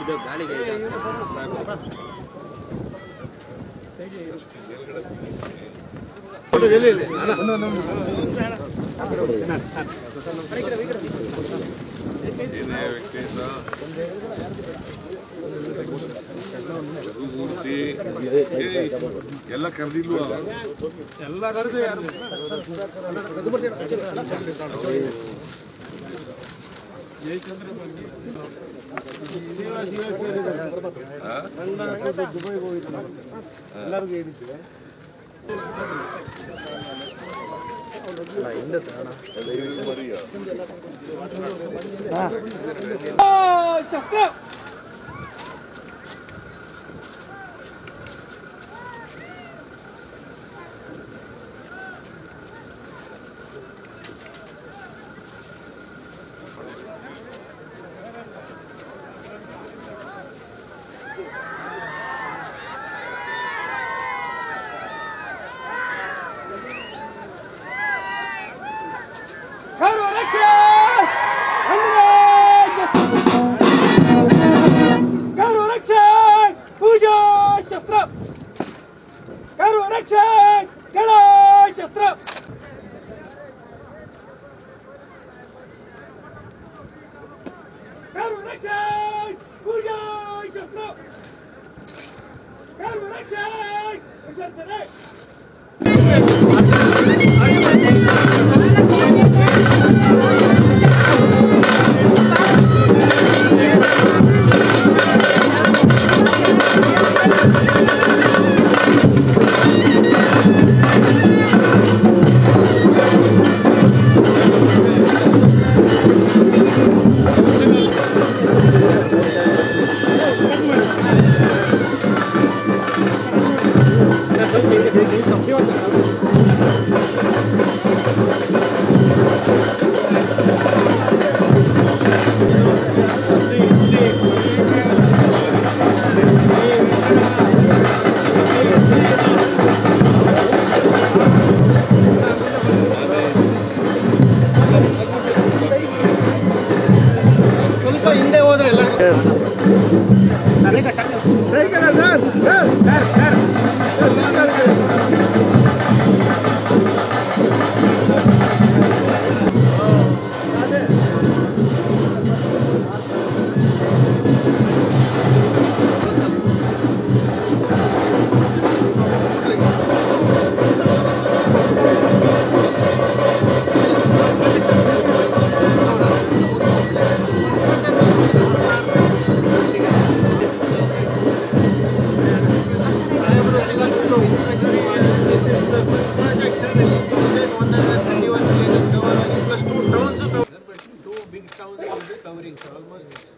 ಇದು ಗಾಳಿಗೆ ಎಲ್ಲ ಕರೆದಿಲ್ವಾ ಎಲ್ಲ ಕರೆದು ಯಾರು ಜಯಚಂದ್ರ ದುಬೈಗೆ ಹೋಗಿದ್ದೆ ಎಲ್ಲರಿಗೂ ಹೇಳಿದ್ದೆ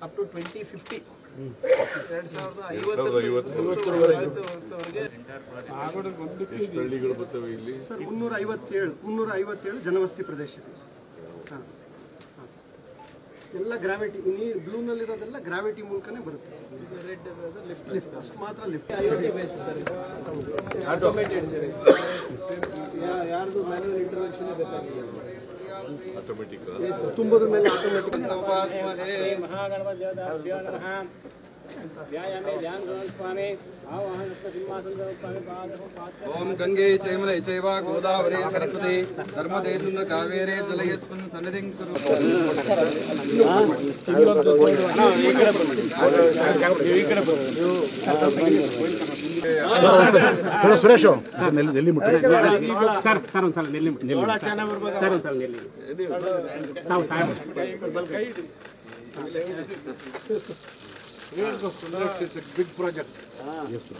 up to 2050 ಸರ್ 357 ಜನವಸತಿ ಪ್ರದೇಶ ಎಲ್ಲ ಗ್ರಾವಿಟಿ ನೀರು ಬ್ಲೂನಲ್ಲಿರೋದೆಲ್ಲ ಗ್ರಾವಿಟಿ ಮೂಲಕನೇ ಬರುತ್ತೆ ರೆಡ್ ಲಿಫ್ಟ್ ಅಷ್ಟು ಮಾತ್ರ ಲಿಫ್ಟ್ ಆಟೋಮೇಟೆಡ್ ಯಾರ್ದು ಮ್ಯಾನ್ಯುವಲ್ ಇಂಟರ್ವೆನ್ಷನ್ ಬೇಕಾಗಿಲ್ಲ ಆಟೋಮೆಟಿಕ್ ತುಂಬೋದ್ರ ಮೇಲೆ ಆಟೋಮೆಟಿಕ್ ओम गंगे चैमले चैव गोदावरी सरस्वती नर्मदे सिंधु कावेरी जलयस्मिन् सन्निधिं कुरु ಸುರೇಶ್ ನೆಲ್ಲಿ ಮುಟ್ಟ ಸರ್ ಒಂದ್ಸಲ ನೆಲ್ಲಿ It's a big project. Yes, sir.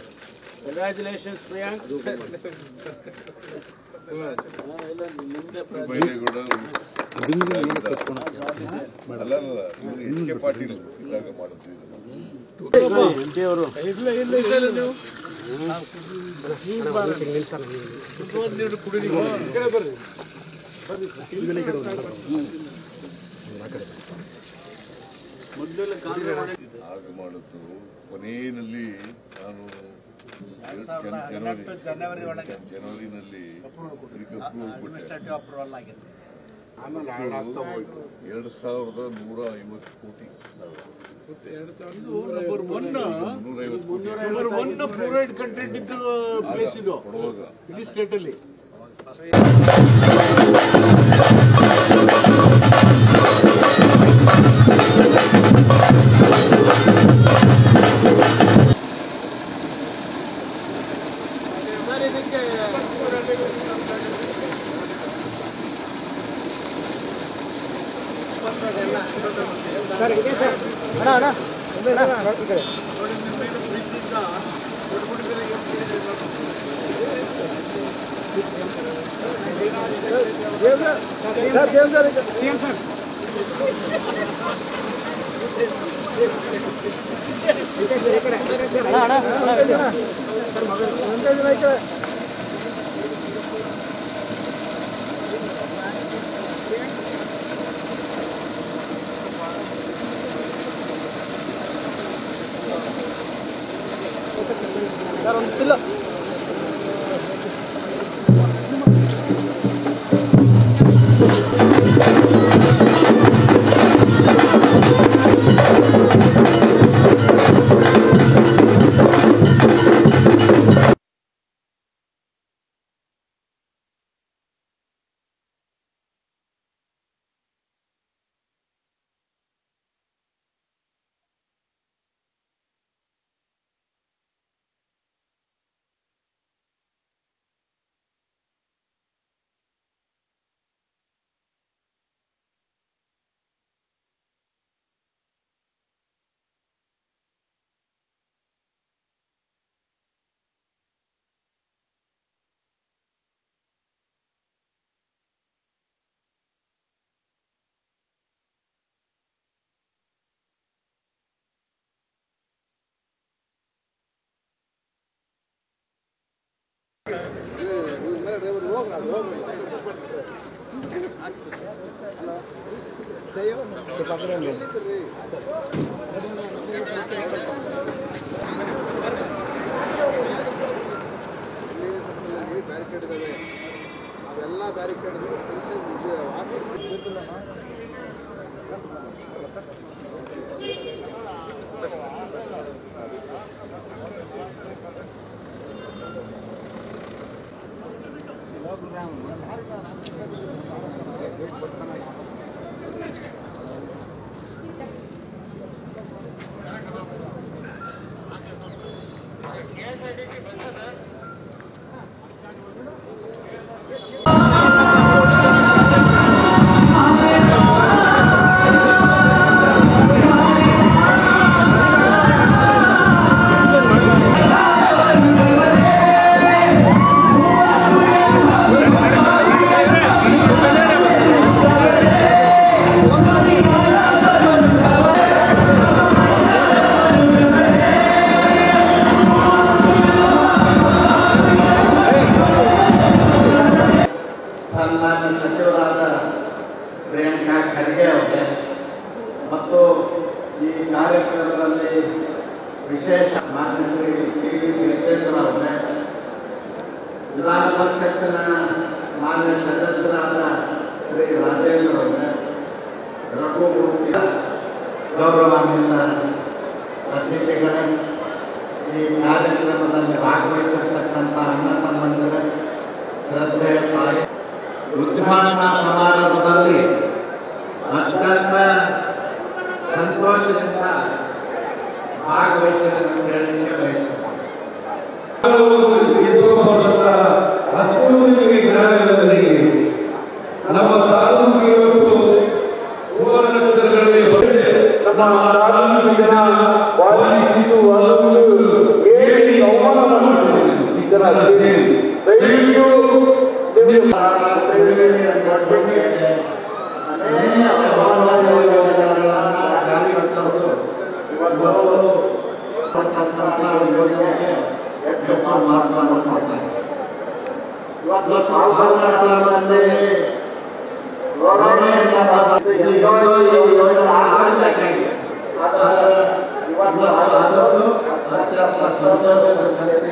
Congratulations, Priyank. ಕೊನೆಯಲ್ಲಿ ನಾನು ಜನವರಿನಲ್ಲಿ ಅಪ್ರೂವಲ್ ಆಗಿದೆ. 2150 ಕೋಟಿ ಫ್ಲೋರೈಡ್ ಕಂಟೆಂಟ್ ಇದ್ದ ಪ್ಲೇಸ್ ಇದು ಇಡೀ ಸ್ಟೇಟ್ ಅಲ್ಲಿ. ಬ್ಯಾರಿಕೇಡ್ ಇದಾವೆ, ಅವೆಲ್ಲ ಬ್ಯಾರಿಕೇಡ್ ಸಚಿವರಾದ ಪ್ರಿಯಾಂಕಾ ಖರ್ಗೆ ಅವರೇ ಮತ್ತು ಈ ಕಾರ್ಯಕ್ರಮದಲ್ಲಿ ವಿಶೇಷ ಮಾನ್ಯ ಶ್ರೀ ಟಿ.ವಿ. ಜಯಚಂದ್ರ ಅವರೇ, ವಿಧಾನ ಪರಿಷತ್ತಿನ ಮಾನ್ಯ ಸದಸ್ಯರಾದ ಶ್ರೀ ರಾಜೇಂದ್ರ ಅವರೇ, ರಘುಮೂರ್ತಿ ಗೌರವಾನ್ವಿತ ಅತಿಥಿಗಳೇ, ಈ ಕಾರ್ಯಕ್ರಮದಲ್ಲಿ ಭಾಗವಹಿಸಿರ್ತಕ್ಕಂಥ ಅಣ್ಣ ತಮ್ಮಂದಿರೇ, ಶ್ರದ್ಧೆ ತಾಯಿ, ಉದ್ಘಾಟನಾ ಸಮಾರಂಭದಲ್ಲಿ ಅತ್ಯಂತ ಸಂತೋಷದಿಂದ ಭಾಗವಹಿಸಿದ ಹೇಳಲಿಕ್ಕೆ ಬಯಸುತ್ತೇನೆ. ನಮ್ಮ ತಾಲೂಕು ಇವತ್ತು ಸುವರ್ಣಾಕ್ಷರಗಳಲ್ಲಿ ಯೋಜನೆಗೆ ಹೆಚ್ಚು ಮಹತ್ವವನ್ನು ಕೊಡ್ತಾರೆ. ಅತ್ಯಂತ ಸಂತೋಷದ ಸಂಗತಿ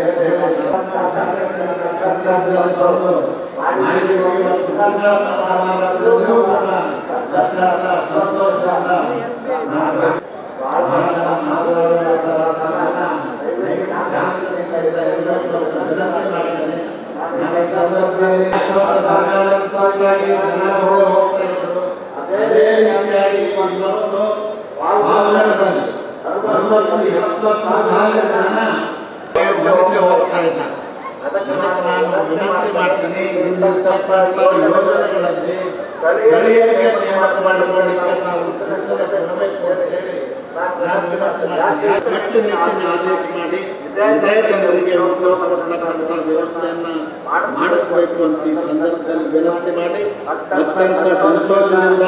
ಸಂತೋಷದಿಂದ ಶಾಂತಿಯಿಂದ ಇರಬೇಕು ಅಂತ ವಿನಂತಿ ಮಾಡ್ತೇನೆ. ನಾನು ಈ ಸಂದರ್ಭದಲ್ಲಿ ಜನಗಳು ಹೋಗ್ತಾ ಇದ್ರು. ಅದೇ ರೀತಿಯಾಗಿ ಇವತ್ತು ಪಾವಗಡದಲ್ಲಿ 60,000 ಜನ ವಲಸೆ ಹೋಗ್ತಾ ಇದ್ದಾರೆ. ಅದಕ್ಕೆ ನಾನು ವಿನಂತಿ ಮಾಡ್ತೀನಿ, ಇಲ್ಲಿರ್ತಕ್ಕಂಥ ಯೋಜನೆಗಳಲ್ಲಿ ಸ್ಥಳೀಯರಿಗೆ ನೇಮಕ ಮಾಡಿಕೊಳ್ಳಿಕ್ಕೆ ನಾವು ಸೂಚನೆ ಕೊಡಬೇಕು ಅಂತೇಳಿ ನಾನು ವಿನಂತಿ ಮಾಡ್ತೀನಿ. ಕಟ್ಟುನಿಟ್ಟಿನ ಆದೇಶ ಮಾಡಿ ಇದೇ ಜನರಿಗೆ ಉದ್ಯೋಗ ಕೊಡ್ತಕ್ಕಂಥ ವ್ಯವಸ್ಥೆಯನ್ನ ಮಾಡಿಸಬೇಕು ಅಂತ ಈ ಸಂದರ್ಭದಲ್ಲಿ ವಿನಂತಿ ಮಾಡಿ ಅತ್ಯಂತ ಸಂತೋಷದಿಂದ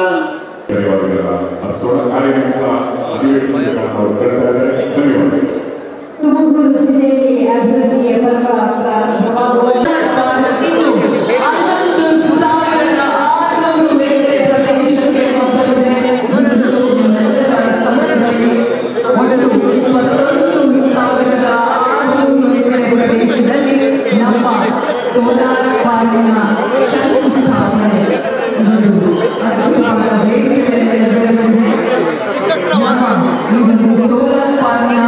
ತುಮಕೂರು ಜಿಲ್ಲೆಯಲ್ಲಿ ಅಭಿವೃದ್ಧಿಯ ಪರ್ವ ಪ್ರಾರಂಭವಾಗುವುದು ನಮ್ಮ ಸೋಲಾರ್ ಪಾರ್ಕಿನ ಶಂಕುಸ್ಥಾಪನೆ ಸೋಲಾರ್ ಪಾರ್ಕ್ನ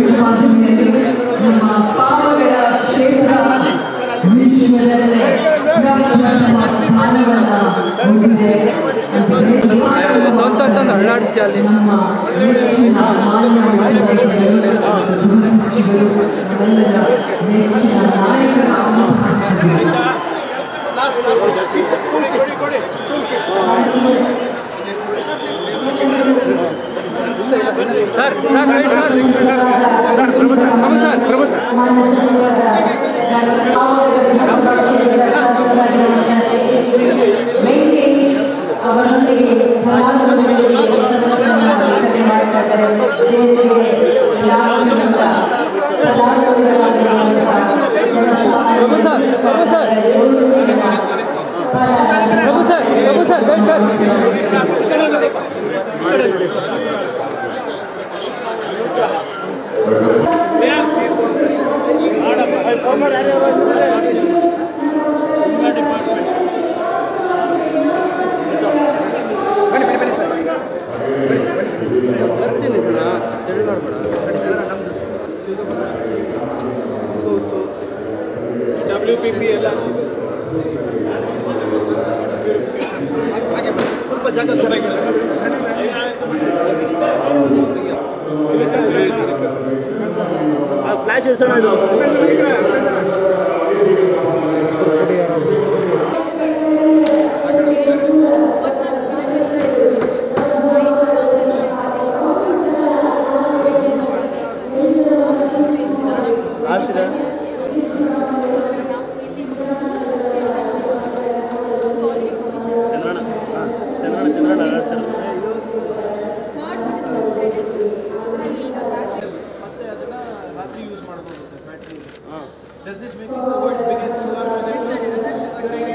ಉತ್ಪಾದನೆಯಲ್ಲಿ ನಮ್ಮ ಪಾವಗಡ ಕ್ಷೇತ್ರ ವಿಶ್ವದಲ್ಲೇ ಸ್ಥಾನವನ್ನು ಹೊಂದಿದೆ. ನಮ್ಮ ನೆಚ್ಚಿನ ನಮ್ಮೆಲ್ಲರ ನೆಚ್ಚಿನ ನಾಯಕರ ಅವರೊಂದಿಗೆ WPP ಎಲ್ಲ ಸ್ವಲ್ಪ ಜಾಗ ಫ್ಲಾಶ್ ಇಳಿಸೋಣ ಇದು Does this make it the world's biggest solar project?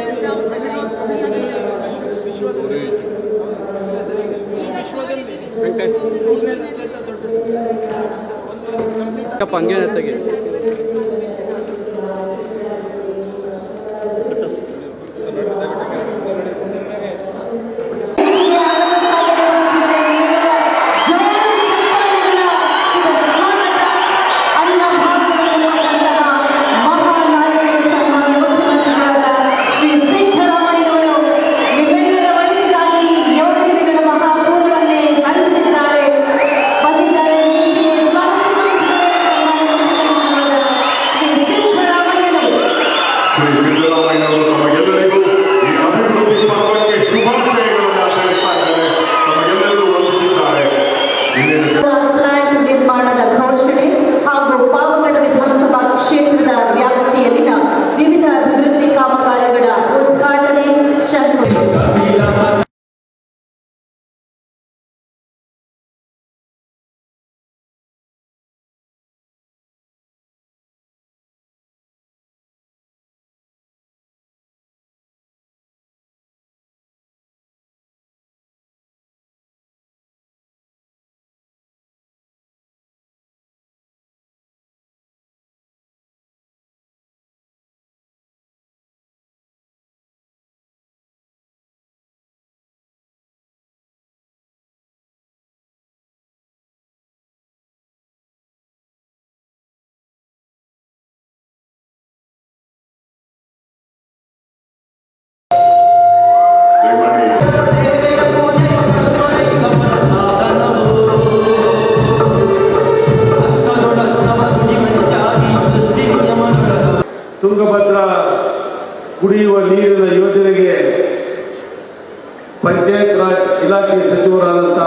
ಇಲಾಖೆ ಸಚಿವರಾದಂಥ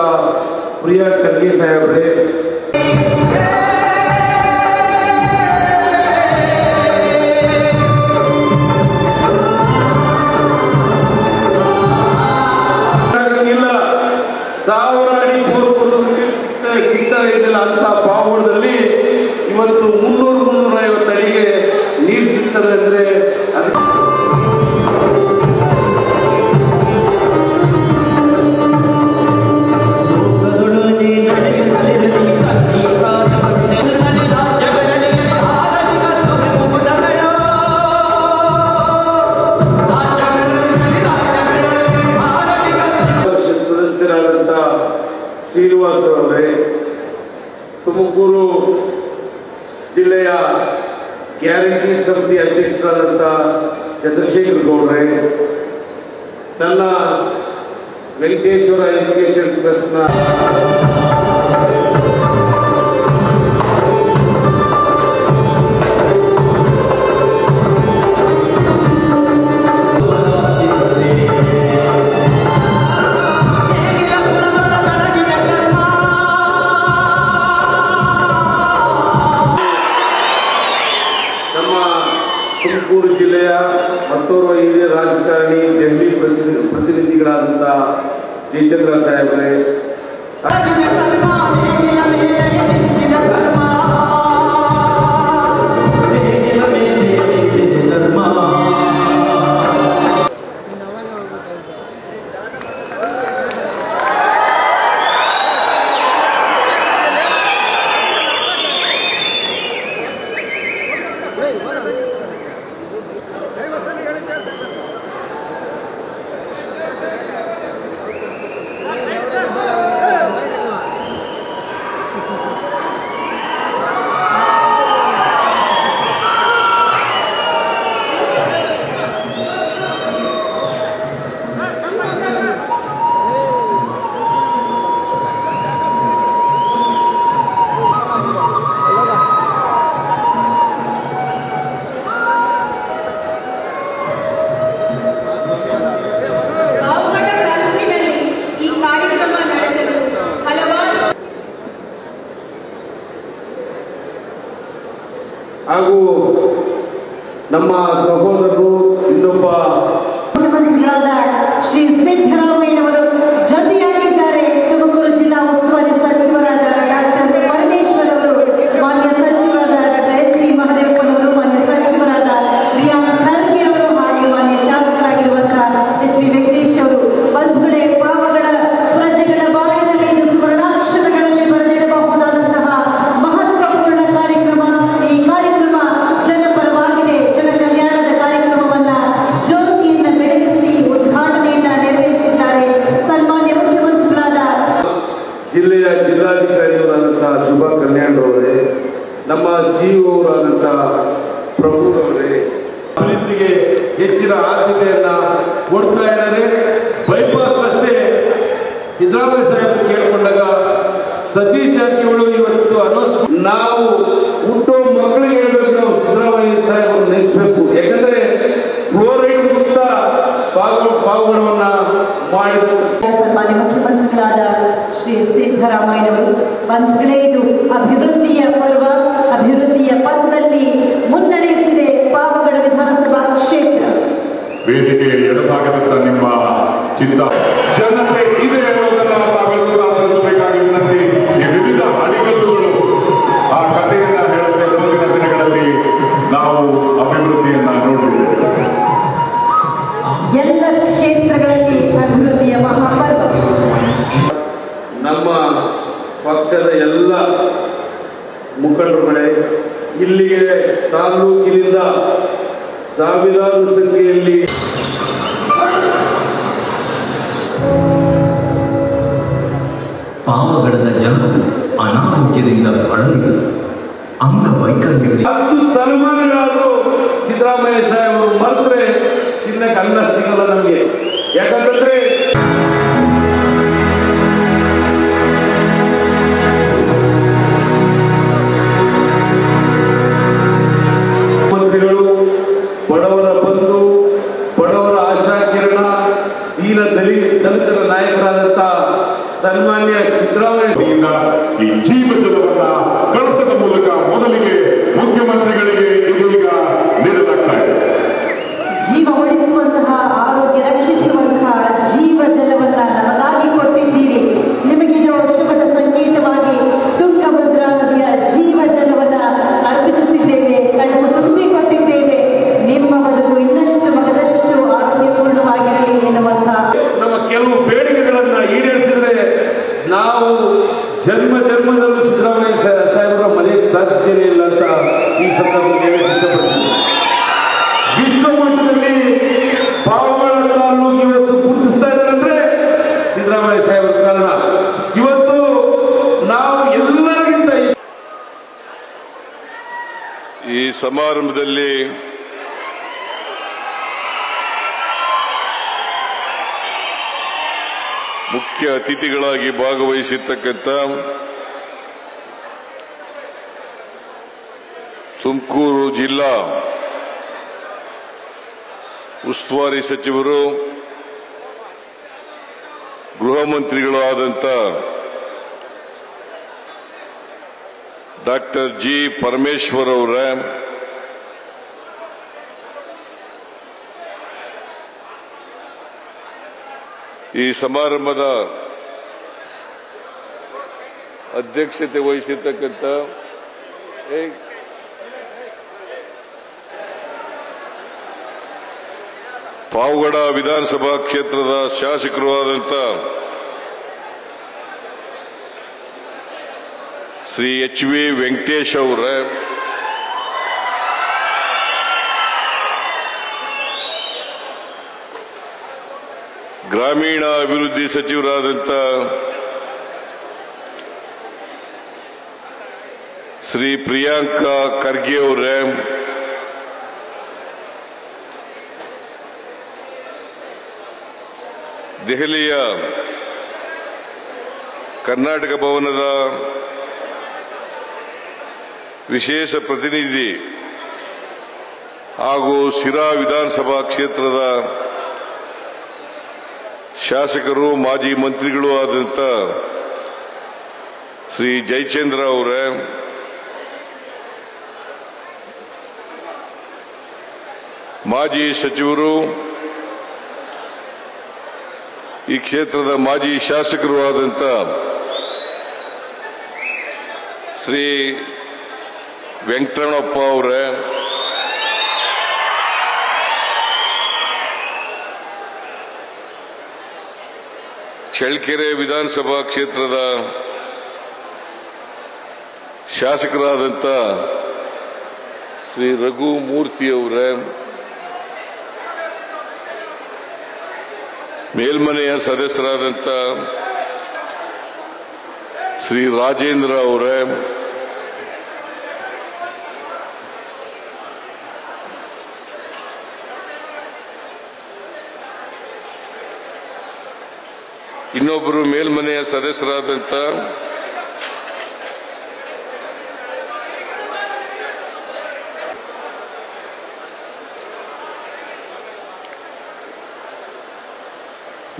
ಪ್ರಿಯಾ ಖರ್ಗೆ ಸಾಹೇಬ್ರೆ, ಸಾವಿರ ಅಡಿ ಸಿಗ್ತಾ ಇರಲಿಲ್ಲ ಅಂತ ಪಾವಗಡದಲ್ಲಿ ಇವತ್ತು 300-350 ಅಡಿಗೆ ನೀರು ಸಿಗ್ತದೆ ಅಂದ್ರೆ ಸದಸ್ಯರಾದಂಥ ಶ್ರೀನಿವಾಸ್ ಅವರೇ, ತುಮಕೂರು ಜಿಲ್ಲೆಯ ಗ್ಯಾರಂಟಿ ಸಮಿತಿ ಅಧ್ಯಕ್ಷರಾದಂಥ ಚಂದ್ರಶೇಖರ್ ಗೌಡ್ರೆ, ನನ್ನ ವೆಂಕಟೇಶ್ವರ ಎಜುಕೇಶನ್ ಟ್ರಸ್ಟ್ನ ತುಮಕೂರು ಜಿಲ್ಲೆಯ ಮತ್ತೋರ್ವ ಹಿರಿಯ ರಾಜಕಾರಣಿ ದೆಹಲಿ ಪ್ರತಿನಿಧಿಗಳಾದಂಥ ಜಯಚಂದ್ರ ಸಾಹೇಬ್ರೆ, ಹಾಗೂ ನಮ್ಮ ಸಹೋದರರು ಇನ್ನೊಬ್ಬ ಮುಖ್ಯಮಂತ್ರಿಗಳಾದ ಶ್ರೀ ಸಿದ್ದರಾಮಯ್ಯನವರು ಜೊತೆಯಾಗಿದ್ದಾರೆ. ತುಮಕೂರು ಜಿಲ್ಲಾ ಉಸ್ತುವಾರಿ ಸಚಿವರಾದ ಡಾಕ್ಟರ್ ಪರಮೇಶ್ವರ್ ಅವರು, ಮಾನ್ಯ ಸಚಿವರಾದ ಡಾಕ್ಟರ್ ಎಚ್.ಸಿ. ಮಹದೇವಪ್ಪನವರು, ಮಾನ್ಯ ಸಚಿವರಾದ ಪ್ರಿಯಾ ಖರ್ಗೆ ಅವರು, ಹಾಗೆ ಮಾನ್ಯ ಶಾಸಕರಾಗಿರುವಂತಹ ಎಚ್.ವಿ. ವೆಂಕಟೇಶ್ ಅವರು. ಬಂಧುಗಳೇ, ಪಾವಗಡ ಪ್ರಜೆಗಳ ಬಾಳಿನಲ್ಲಿ ಇದು ಸುವರ್ಣಾಕ್ಷರಗಳಲ್ಲಿ ಬರೆದಿಡಬಹುದಾದಂತಹ ಮಹತ್ವಪೂರ್ಣ ಕಾರ್ಯಕ್ರಮ. ಈ ಕಾರ್ಯಕ್ರಮ ಜನಪರವಾಗಿದೆ. ಜನ ಕಲ್ಯಾಣದ ಕಾರ್ಯಕ್ರಮವನ್ನ ಜ್ಯೋತಿಯಿಂದ ಬೆಳಗಿಸಿ ಉದ್ಘಾಟನೆಯನ್ನ ನೆರವೇರಿಸಿದ್ದಾರೆ ಸನ್ಮಾನ್ಯ ಮುಖ್ಯಮಂತ್ರಿಗಳಾದ ಜಿಲ್ಲೆಯ ಜಿಲ್ಲಾಧಿಕಾರಿಯವರಾದಂತಹ ಶುಭಾ ಕಲ್ಯಾಣ್ರವರೇ, ನಮ್ಮ ಸಿಇಒರಾದಂತಹ ಪ್ರಭುರವರೇ, ಅಭಿವೃದ್ಧಿಗೆ ಹೆಚ್ಚಿನ ಆದ್ಯತೆಯನ್ನ ಕೊಡ್ತಾ ಇದ್ದಾರೆ. ಬೈಪಾಸ್ ರಸ್ತೆ ಸಿದ್ದರಾಮಯ್ಯ ಸಾಹೇಬರು ಕೇಳಿಕೊಂಡಾಗ ಸತೀಶ್ ಜಾರಕಿಹೊಳಿ ಇವತ್ತು ಅನೌನ್ಸ್, ನಾವು ಹುಟ್ಟೋ ಮಕ್ಕಳಿಗೆ ಹೇಳ್ಬೇಕು, ನಾವು ಸಿದ್ದರಾಮಯ್ಯ ಸಾಹೇಬರು ನಯಿಸಬೇಕು. ಯಾಕಂದ್ರೆ ಫ್ಲೋರೈಡ್ ಮುಕ್ತ ಪಾವಗಡವನ್ನ ಮಾಡಿದ್ರು ಸನ್ಮಾನ್ಯ ಮುಖ್ಯಮಂತ್ರಿಗಳಾದ ಶ್ರೀ ಸಿದ್ದರಾಮಯ್ಯನವರು. ಬಂಧುಗಳೇ, ಇದು ಅಭಿವೃದ್ಧಿಯ ಪರ್ವ. ಅಭಿವೃದ್ಧಿಯ ಪಥದಲ್ಲಿ ಮುನ್ನಡೆಯುತ್ತಿದೆ ಪಾವಗಡ ವಿಧಾನಸಭಾ ಕ್ಷೇತ್ರ. ವೇದಿಕೆಯ ಎಡಭಾಗದತ್ತ ನಿಮ್ಮ ಚಿತ್ತ ಜನತೆ ಇದೆ ಅನ್ನೋದನ್ನ ತಾವೆಲ್ಲರೂ ಆಧರಿಸಬೇಕಾಗಿ ವಿನಂತಿ. ಈ ವಿವಿಧ ಅಡಿಗಲ್ಲುಗಳು ಆ ಕಥೆಯನ್ನ ಹೇಳುತ್ತೆ. ಮುಂದಿನ ದಿನಗಳಲ್ಲಿ ನಾವು ಅಭಿವೃದ್ಧಿಯನ್ನ ನೋಡಿದ್ದೇವೆ. ಎಲ್ಲ ಕ್ಷೇತ್ರಗಳಲ್ಲಿ ಅಭಿವೃದ್ಧಿಯ ಮಹಾಪರ್ವ. ನಮ್ಮ ಪಕ್ಷದ ಎಲ್ಲ ಮುಖಂಡರುಗಳೇ, ಇಲ್ಲಿಗೆ ತಾಲೂಕಿನಿಂದ ಸಾವಿರಾರು ಸಂಖ್ಯೆಯಲ್ಲಿ ಪಾವಗಡದ ಜನರು ಅನಾರೋಗ್ಯದಿಂದ ಬಳಲಿದರು. ಅಂಗವೈಕಲ್ಯಗಳಿಗೆ 10 ತಲೆಮಾರುಗಳಾದರೂ ಸಿದ್ದರಾಮಯ್ಯ ಸಾಹೇಬರು ಮರೆತರೆ ತಿನ್ನಕ್ಕೆ ಅನ್ನ ಸಿಗಲ್ಲ ನಮಗೆ. ಯಾಕಂತಂದ್ರೆ ಮಂತ್ರಿಗಳು ಬಡವರ ಬಂಧು, ಬಡವರ ಆಶಾ ಕಿರಣ, ದಲಿತರ ನಾಯಕರಾದಂತಹ ಸನ್ಮಾನ್ಯ ಸಿದ್ದರಾಮಯ್ಯ ಈ ಜೀವ ಜಲವನ್ನ ಕಳಸದ ಮೂಲಕ ಮೊದಲಿಗೆ ಮುಖ್ಯಮಂತ್ರಿಗಳಿಗೆ ಇದೀಗ ನೀಡಲಾಗ್ತಾ ಇದೆ. ಜೀವ ಉಳಿಸುವಂತಹ, ಆರೋಗ್ಯ ರಕ್ಷಿಸುವಂತಹ ಜೀವ ಜಲವನ್ನ ನಮಗಾಗಿ ಕೊಟ್ಟಿದ್ದೀರಿ. ನಿಮಗಿದು ಶುಭದ ಸಂಕೇತವಾಗಿ ತುಂಗಭದ್ರಾ ನದಿಯ ಜೀವ ಜಲವನ್ನ ಅರ್ಪಿಸುತ್ತಿದ್ದೇವೆ, ಕಳಸ ತುಂಬಿಕೊಟ್ಟಿದ್ದೇವೆ. ನಿಮ್ಮ ಬದುಕು ಇನ್ನಷ್ಟು ಮಗದಷ್ಟು ಆರೋಗ್ಯಪೂರ್ಣವಾಗಿರಲಿ ಎನ್ನುವಂತಹ ನಮ್ಮ ಕೆಲವು ಬೇಡಿಕೆಗಳನ್ನ ಈಡೇರಿಸಿದ್ರೆ ನಾವು ಜನ್ಮದಲ್ಲೂ ಸಿದ್ದರಾಮಯ್ಯ ಸಾಹೇಬರ ಮನೆಗೆ ಸಾಧ್ಯತೆ ಇಲ್ಲ ಅಂತ ಈ ಸಂದರ್ಭದಲ್ಲಿ ಹೇಳಕ್ಕೆ ಇಷ್ಟಪಡ್ತೀನಿ. ವಿಶ್ವ ಮಟ್ಟದಲ್ಲಿ ಪಾವಗಡ ತಾಲೂಕು ಇವತ್ತು ಗುರುತಿಸ್ತಾ ಇದ್ದಾರೆ ಅಂದ್ರೆ ಸಿದ್ದರಾಮಯ್ಯ ಸಾಹೇಬರ ಕಾರಣ. ಇವತ್ತು ನಾವು ಎಲ್ಲರಿಗಿಂತ ಈ ಸಮಾರಂಭದಲ್ಲಿ ಮುಖ್ಯ ಅತಿಥಿಗಳಾಗಿ ಭಾಗವಹಿಸಿರ್ತಕ್ಕಂಥ ತುಮಕೂರು ಜಿಲ್ಲಾ ಉಸ್ತುವಾರಿ ಸಚಿವರು, ಗೃಹ ಮಂತ್ರಿಗಳು ಆದಂಥ ಡಾಕ್ಟರ್ ಜಿ ಪರಮೇಶ್ವರ್ ಅವರ, ಈ ಸಮಾರಂಭದ ಅಧ್ಯಕ್ಷತೆ ವಹಿಸಿರ್ತಕ್ಕಂಥ ಪಾವಗಡ ವಿಧಾನಸಭಾ ಕ್ಷೇತ್ರದ ಶಾಸಕರು ಆದಂಥ ಶ್ರೀ ಎಚ್ ವಿ ವೆಂಕಟೇಶ್ ಅವರ, ಗ್ರಾಮೀಣ ಅಭಿವೃದ್ಧಿ ಸಚಿವರಾದಂಥ ಶ್ರೀ ಪ್ರಿಯಾಂಕಾ ಖರ್ಗೆ ಅವರ, ದೆಹಲಿಯ ಕರ್ನಾಟಕ ಭವನದ ವಿಶೇಷ ಪ್ರತಿನಿಧಿ ಹಾಗೂ ಶಿರಾ ವಿಧಾನಸಭಾ ಕ್ಷೇತ್ರದ ಶಾಸಕರು, ಮಾಜಿ ಮಂತ್ರಿಗಳು ಆದಂಥ ಶ್ರೀ ಜಯಚಂದ್ರ ಅವರ, ಮಾಜಿ ಸಚಿವರು, ಈ ಕ್ಷೇತ್ರದ ಮಾಜಿ ಶಾಸಕರು ಆದಂಥ ಶ್ರೀ ವೆಂಕಟರಮಣಪ್ಪ ಅವರ, ಚಳ್ಳಕೆರೆ ವಿಧಾನಸಭಾ ಕ್ಷೇತ್ರದ ಶಾಸಕರಾದಂಥ ಶ್ರೀ ರಘು ಮೂರ್ತಿ ಅವರ, ಮೇಲ್ಮನೆಯ ಸದಸ್ಯರಾದಂಥ ಶ್ರೀ ರಾಜೇಂದ್ರ ಅವರ, ಇನ್ನೊಬ್ಬರು ಮೇಲ್ಮನೆಯ ಸದಸ್ಯರಾದಂಥ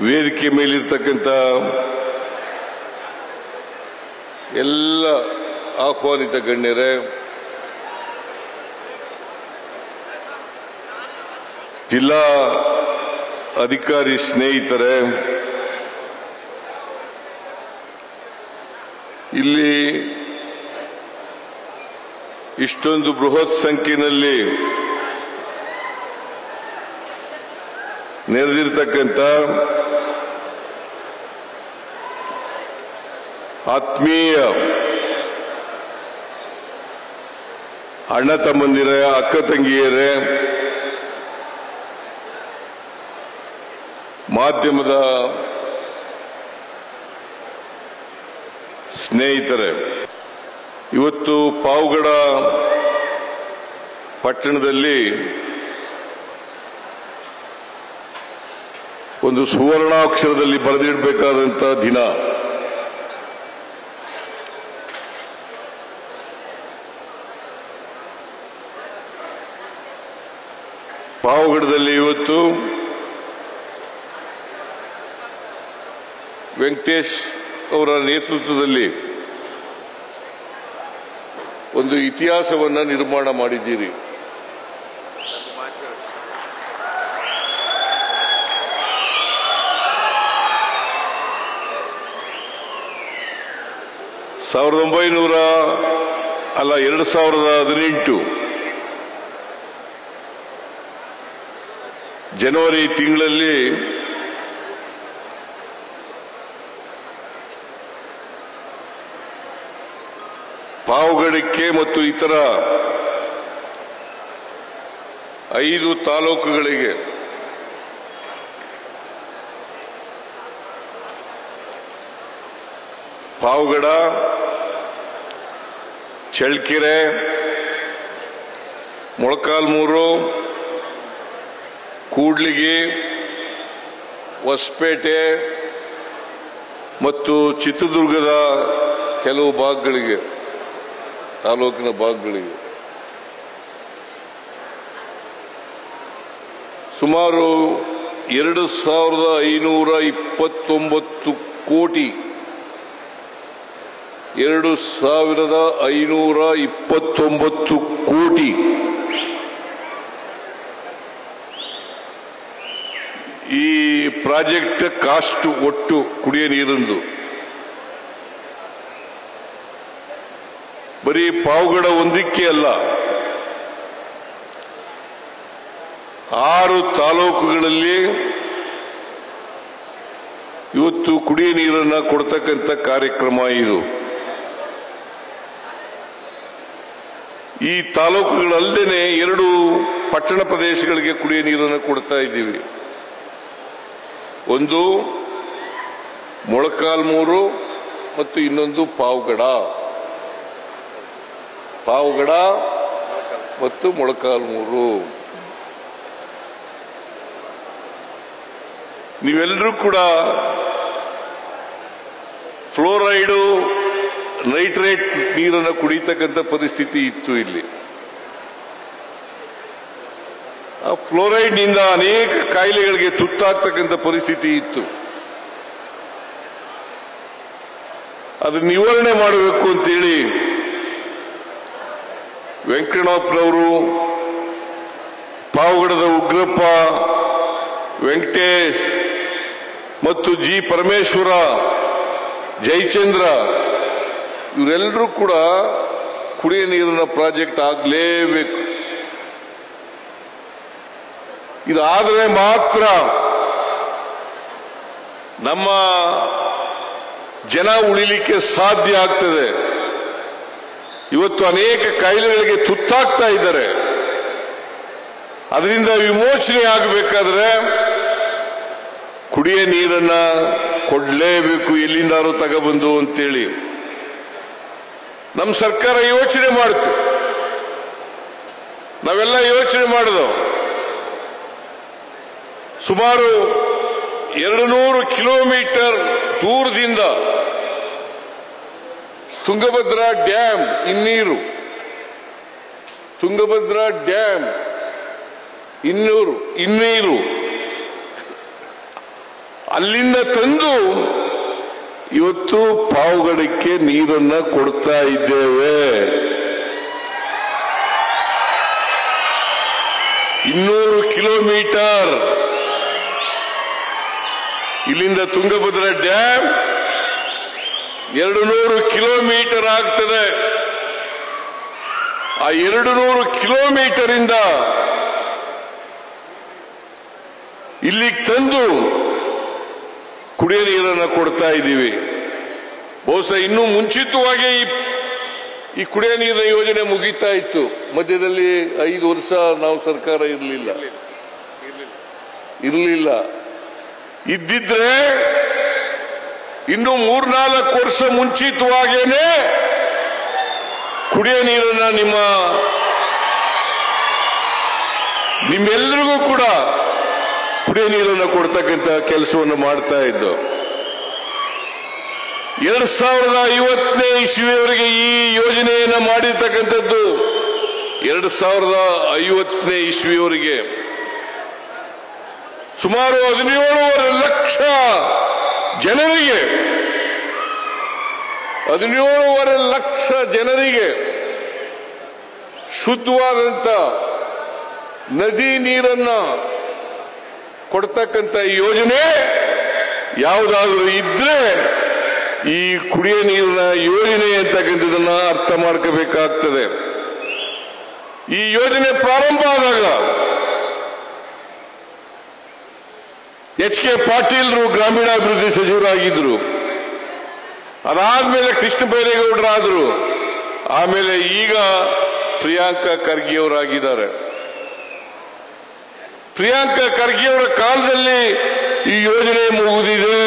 ವೇದಿಕೆ ಮೇಲಿರ್ತಕ್ಕಂಥ ಎಲ್ಲ ಆಹ್ವಾನಿತ ಗಣ್ಯರೇ, ಜಿಲ್ಲಾ ಅಧಿಕಾರಿ ಸ್ನೇಹಿತರೆ, ಇಲ್ಲಿ ಇಷ್ಟೊಂದು ಬೃಹತ್ ಸಂಖ್ಯೆಯಲ್ಲಿ ನೆರೆದಿರ್ತಕ್ಕಂಥ ಆತ್ಮೀಯ ಅಣ್ಣ ತಮ್ಮಂದಿರ, ಅಕ್ಕ ತಂಗಿಯರೇ, ಮಾಧ್ಯಮದ ಸ್ನೇಹಿತರೆ, ಇವತ್ತು ಪಾವಗಡ ಪಟ್ಟಣದಲ್ಲಿ ಒಂದು ಸುವರ್ಣಾಕ್ಷರದಲ್ಲಿ ಬರೆದಿಡಬೇಕಾದಂಥ ದಿನ. ಪಾವಗಡದಲ್ಲಿ ಇವತ್ತು ವೆಂಕಟೇಶ್ ಅವರ ನೇತೃತ್ವದಲ್ಲಿ ಒಂದು ಇತಿಹಾಸವನ್ನು ನಿರ್ಮಾಣ ಮಾಡಿದ್ದೀರಿ. ಸಾವಿರದ 2018 ಜನವರಿ ತಿಂಗಳಲ್ಲಿ ಪಾವಗಡಕ್ಕೆ ಮತ್ತು ಇತರ 5 ತಾಲೂಕುಗಳಿಗೆ ಪಾವಗಡ, ಚಳ್ಳಕೆರೆ, ಮೊಳಕಾಲ್ಮೂರು, ಕೂಡ್ಲಿಗಿ, ಹೊಸಪೇಟೆ ಮತ್ತು ಚಿತ್ರದುರ್ಗದ ಕೆಲವು ಭಾಗಗಳಿಗೆ, ತಾಲೂಕಿನ ಭಾಗಗಳಿಗೆ ಸುಮಾರು 2529 ಕೋಟಿ 2529 ಕೋಟಿ ಈ ಪ್ರಾಜೆಕ್ಟ್ ಕಾಸ್ಟ್ ಒಟ್ಟು ಕುಡಿಯ ನೀರಿಂದು. ಬರೀ ಪಾವಗಡ ಒಂದಕ್ಕೆ ಅಲ್ಲ, 6 ತಾಲೂಕುಗಳಲ್ಲಿ ಇವತ್ತು ಕುಡಿಯ ನೀರನ್ನು ಕೊಡ್ತಕ್ಕಂಥ ಕಾರ್ಯಕ್ರಮ ಇದು. ಈ ತಾಲೂಕುಗಳಲ್ಲದೆ 2 ಪಟ್ಟಣ ಪ್ರದೇಶಗಳಿಗೆ ಕುಡಿಯ ನೀರನ್ನು ಕೊಡ್ತಾ ಇದ್ದೀವಿ. ಒಂದು ಮೊಳಕಾಲ್ಮೂರು ಮತ್ತು ಇನ್ನೊಂದು ಪಾವಗಡ ಮತ್ತು ಮೊಳಕಾಲ್ಮೂರು. ನೀವೆಲ್ಲರೂ ಕೂಡ ಫ್ಲೋರೈಡು, ನೈಟ್ರೇಟ್ ನೀರನ್ನು ಕುಡಿತಕ್ಕಂಥ ಪರಿಸ್ಥಿತಿ ಇತ್ತು ಇಲ್ಲಿ. ಆ ಫ್ಲೋರೈಡ್ನಿಂದ ಅನೇಕ ಕಾಯಿಲೆಗಳಿಗೆ ತುತ್ತಾಗ್ತಕ್ಕಂಥ ಪರಿಸ್ಥಿತಿ ಇತ್ತು. ಅದನ್ನು ನಿವಾರಣೆ ಮಾಡಬೇಕು ಅಂತೇಳಿ ವೆಂಕಟಪ್ಪನವರು, ಪಾವಗಡದ ಉಗ್ರಪ್ಪ, ವೆಂಕಟೇಶ್ ಮತ್ತು ಜಿ ಪರಮೇಶ್ವರ, ಜಯಚಂದ್ರ ಇವರೆಲ್ಲರೂ ಕೂಡ ಕುಡಿಯ ನೀರಿನ ಪ್ರಾಜೆಕ್ಟ್ ಆಗಲೇಬೇಕು. ಇದಾದರೆ ಮಾತ್ರ ನಮ್ಮ ಜನ ಉಳಿಲಿಕ್ಕೆ ಸಾಧ್ಯ ಆಗ್ತದೆ. ಇವತ್ತು ಅನೇಕ ಕಾಯಿಲೆಗಳಿಗೆ ತುತ್ತಾಗ್ತಾ ಇದ್ದಾರೆ. ಅದರಿಂದ ವಿಮೋಚನೆ ಆಗಬೇಕಾದ್ರೆ ಕುಡಿಯ ನೀರನ್ನ ಕೊಡಲೇಬೇಕು, ಎಲ್ಲಿಂದಾರು ತಗೊಬಂದು ಅಂತೇಳಿ ನಮ್ಮ ಸರ್ಕಾರ ಯೋಚನೆ ಮಾಡ್ತು. ನಾವೆಲ್ಲ ಯೋಚನೆ ಮಾಡಿದೋ. ಸುಮಾರು 200 ಕಿಲೋಮೀಟರ್ ದೂರದಿಂದ ತುಂಗಭದ್ರಾ ಡ್ಯಾಮ್ ತುಂಗಭದ್ರಾ ಡ್ಯಾಮ್ ಹಿನ್ನೀರು ಅಲ್ಲಿಂದ ತಂದು ಇವತ್ತು ಪಾವಗಡಕ್ಕೆ ನೀರನ್ನ ಕೊಡ್ತಾ ಇದ್ದೇವೆ. 200 ಕಿಲೋಮೀಟರ್ ಇಲ್ಲಿಂದ ತುಂಗಭದ್ರಾ ಡ್ಯಾಮ್ 200 ಕಿಲೋಮೀಟರ್ ಆಗ್ತದೆ. ಆ 200 ಕಿಲೋಮೀಟರ್ ಇಂದ ಇಲ್ಲಿಗೆ ತಂದು ಕುಡಿಯ ನೀರನ್ನು ಕೊಡ್ತಾ ಇದ್ದೀವಿ. ಬಹುಶಃ ಇನ್ನೂ ಮುಂಚಿತವಾಗಿ ಈ ಕುಡಿಯ ನೀರಿನ ಯೋಜನೆ ಮುಗಿತಾ ಇತ್ತು. ಮಧ್ಯದಲ್ಲಿ 5 ವರ್ಷ ನಾವು ಸರ್ಕಾರ ಇರಲಿಲ್ಲ. ಇದ್ದಿದ್ರೆ ಇನ್ನು 3-4 ವರ್ಷ ಮುಂಚಿತವಾಗೇನೆ ಕುಡಿಯ ನೀರನ್ನ ನಿಮ್ಮೆಲ್ಲರಿಗೂ ಕೂಡ ಕುಡಿಯ ನೀರನ್ನು ಕೊಡ್ತಕ್ಕಂಥ ಕೆಲಸವನ್ನು ಮಾಡ್ತಾ ಇದ್ದು. 2050ನೇ ಇಸ್ವಿಯವರೆಗೆ ಈ ಯೋಜನೆಯನ್ನು ಮಾಡಿರ್ತಕ್ಕಂಥದ್ದು. 2050ನೇ ಇಸ್ವಿಯವರೆಗೆ ಸುಮಾರು 17.5 ಲಕ್ಷ ಜನರಿಗೆ 17.5 ಲಕ್ಷ ಜನರಿಗೆ ಶುದ್ಧವಾದಂತ ನದಿ ನೀರನ್ನ ಕೊಡ್ತಕ್ಕಂಥ ಯೋಜನೆ ಯಾವುದಾದ್ರೂ ಇದ್ರೆ ಈ ಕುಡಿಯ ನೀರಿನ ಯೋಜನೆ ಅಂತಕ್ಕಂಥದನ್ನ ಅರ್ಥ ಮಾಡ್ಕೋಬೇಕಾಗ್ತದೆ. ಈ ಯೋಜನೆ ಪ್ರಾರಂಭ ಆದಾಗ ಎಚ್.ಕೆ. ಪಾಟೀಲ್ರು ಗ್ರಾಮೀಣಾಭಿವೃದ್ಧಿ ಸಚಿವರಾಗಿದ್ರು. ಅದಾದ್ಮೇಲೆ ಕೃಷ್ಣ ಬೈರೇಗೌಡರಾದರು. ಆಮೇಲೆ ಈಗ ಪ್ರಿಯಾಂಕಾ ಖರ್ಗೆ ಅವರಾಗಿದ್ದಾರೆ. ಪ್ರಿಯಾಂಕಾ ಖರ್ಗೆ ಅವರ ಕಾಲದಲ್ಲಿ ಈ ಯೋಜನೆ ಮುಗಿದಿದೆ.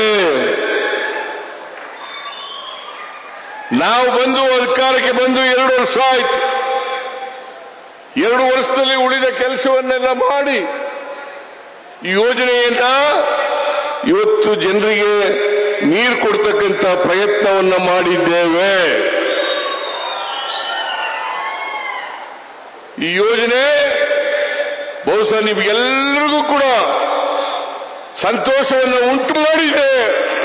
ನಾವು ಬಂದು ಅಧಿಕಾರಕ್ಕೆ ಬಂದು 2 ವರ್ಷ ಆಯ್ತು. 2 ವರ್ಷದಲ್ಲಿ ಉಳಿದ ಕೆಲಸವನ್ನೆಲ್ಲ ಮಾಡಿ ಈ ಯೋಜನೆಯನ್ನ ಇವತ್ತು ಜನರಿಗೆ ನೀರು ಕೊಡ್ತಕ್ಕಂಥ ಪ್ರಯತ್ನವನ್ನ ಮಾಡಿದ್ದೇವೆ. ಈ ಯೋಜನೆ ಬಹುಶಃ ನಿಮಗೆಲ್ಲರಿಗೂ ಕೂಡ ಸಂತೋಷವನ್ನು ಉಂಟು ಮಾಡಿದೆ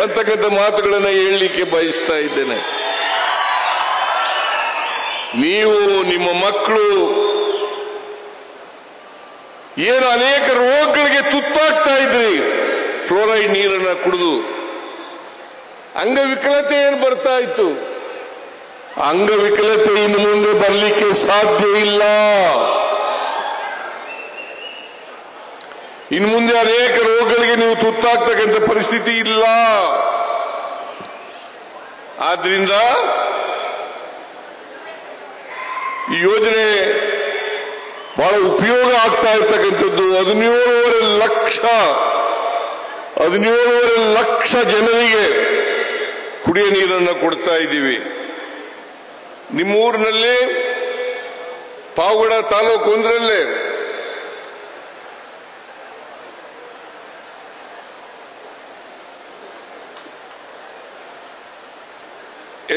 ಅಂತಕ್ಕಂಥ ಮಾತುಗಳನ್ನು ಹೇಳಲಿಕ್ಕೆ ಬಯಸ್ತಾ ಇದ್ದೇನೆ. ನೀವು ನಿಮ್ಮ ಮಕ್ಕಳು ಏನು ಅನೇಕ ರೋಗಗಳಿಗೆ ತುತ್ತಾಗ್ತಾ ಇದ್ರಿ ಫ್ಲೋರೈಡ್ ನೀರನ್ನ ಕುಡಿದು. ಅಂಗವಿಕಲತೆ ಏನು ಬರ್ತಾ ಇತ್ತು, ಅಂಗವಿಕಲತೆ ಇನ್ನು ಮುಂದೆ ಬರಲಿಕ್ಕೆ ಸಾಧ್ಯ ಇಲ್ಲ. ಇನ್ನು ಮುಂದೆ ಅನೇಕ ರೋಗಗಳಿಗೆ ನೀವು ತುತ್ತಾಗ್ತಕ್ಕಂಥ ಪರಿಸ್ಥಿತಿ ಇಲ್ಲ. ಆದ್ರಿಂದ ಈ ಯೋಜನೆ ಬಹಳ ಉಪಯೋಗ ಆಗ್ತಾ ಇರ್ತಕ್ಕಂಥದ್ದು. 17.5 ಲಕ್ಷ ಜನರಿಗೆ ಕುಡಿಯ ನೀರನ್ನು ಕೊಡ್ತಾ ಇದ್ದೀವಿ. ನಿಮ್ಮೂರಿನಲ್ಲಿ ಪಾವಗಡ ತಾಲೂಕು ಒಂದರಲ್ಲೇ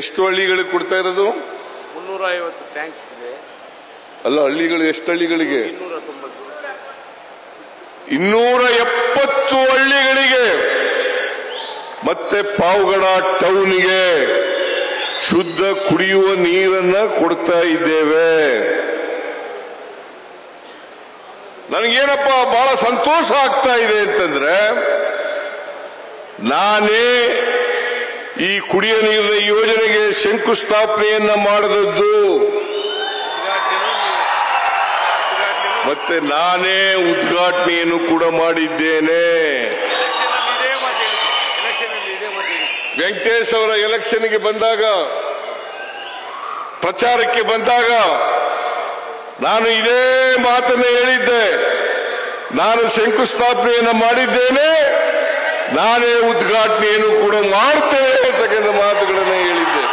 ಎಷ್ಟು ಹಳ್ಳಿಗಳಿಗೆ ಕೊಡ್ತಾ ಇರೋದು? 350 ಟ್ಯಾಂಕ್ಸ್ ಇದೆ. ಅಲ್ಲ, ಹಳ್ಳಿಗಳು ಎಷ್ಟು ಹಳ್ಳಿಗಳಿಗೆ? 270 ಹಳ್ಳಿಗಳಿಗೆ ಮತ್ತೆ ಪಾವಗಡ ಟೌನ್ಗೆ ಶುದ್ಧ ಕುಡಿಯುವ ನೀರನ್ನ ಕೊಡ್ತಾ ಇದ್ದೇವೆ. ನನಗೇನಪ್ಪ ಬಹಳ ಸಂತೋಷ ಆಗ್ತಾ ಇದೆ ಅಂತಂದ್ರೆ, ನಾನೇ ಈ ಕುಡಿಯ ನೀರಿನ ಯೋಜನೆಗೆ ಶಂಕುಸ್ಥಾಪನೆಯನ್ನ ಮಾಡಿದದ್ದು, ಮತ್ತೆ ನಾನೇ ಉದ್ಘಾಟನೆಯನ್ನು ಕೂಡ ಮಾಡಿದ್ದೇನೆ. ವೆಂಕಟೇಶ್ ಅವರ ಎಲೆಕ್ಷನ್ಗೆ ಬಂದಾಗ, ಪ್ರಚಾರಕ್ಕೆ ಬಂದಾಗ ನಾನು ಇದೇ ಮಾತನ್ನು ಹೇಳಿದ್ದೆ. ನಾನು ಶಂಕುಸ್ಥಾಪನೆಯನ್ನು ಮಾಡಿದ್ದೇನೆ, ನಾನೇ ಉದ್ಘಾಟನೆಯನ್ನು ಕೂಡ ಮಾಡ್ತೇನೆ ಅಂತಕ್ಕಂಥ ಮಾತುಗಳನ್ನು ಹೇಳಿದ್ದೆ.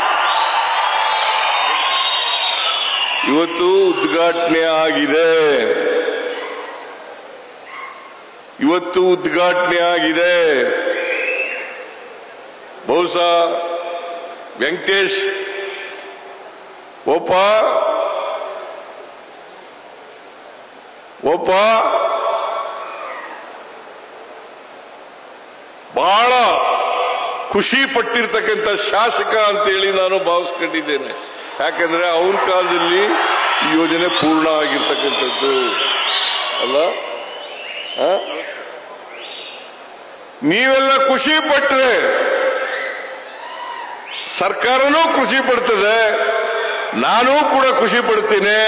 ಇವತ್ತು ಉದ್ಘಾಟನೆ ಆಗಿದೆ. ಬಹುಶಃ ವೆಂಕಟೇಶ್ ಒಬ್ಬ ಬಹಳ ಖುಷಿ ಪಟ್ಟಿರ್ತಕ್ಕಂಥ ಶಾಸಕ ಅಂತೇಳಿ ನಾನು ಭಾವಿಸ್ಕೊಂಡಿದ್ದೇನೆ. ಯಾಕಂದ್ರೆ ಅವನ ಕಾಲದಲ್ಲಿ ಈ ಯೋಜನೆ ಪೂರ್ಣ ಆಗಿರ್ತಕ್ಕಂಥದ್ದು ಅಲ್ಲ. ನೀವೆಲ್ಲ ಖುಷಿ ಪಟ್ರೆ ಸರ್ಕಾರನೂ ಖುಷಿ ಪಡ್ತದೆ, ನಾನೂ ಕೂಡ ಖುಷಿ ಪಡ್ತೀನಿ,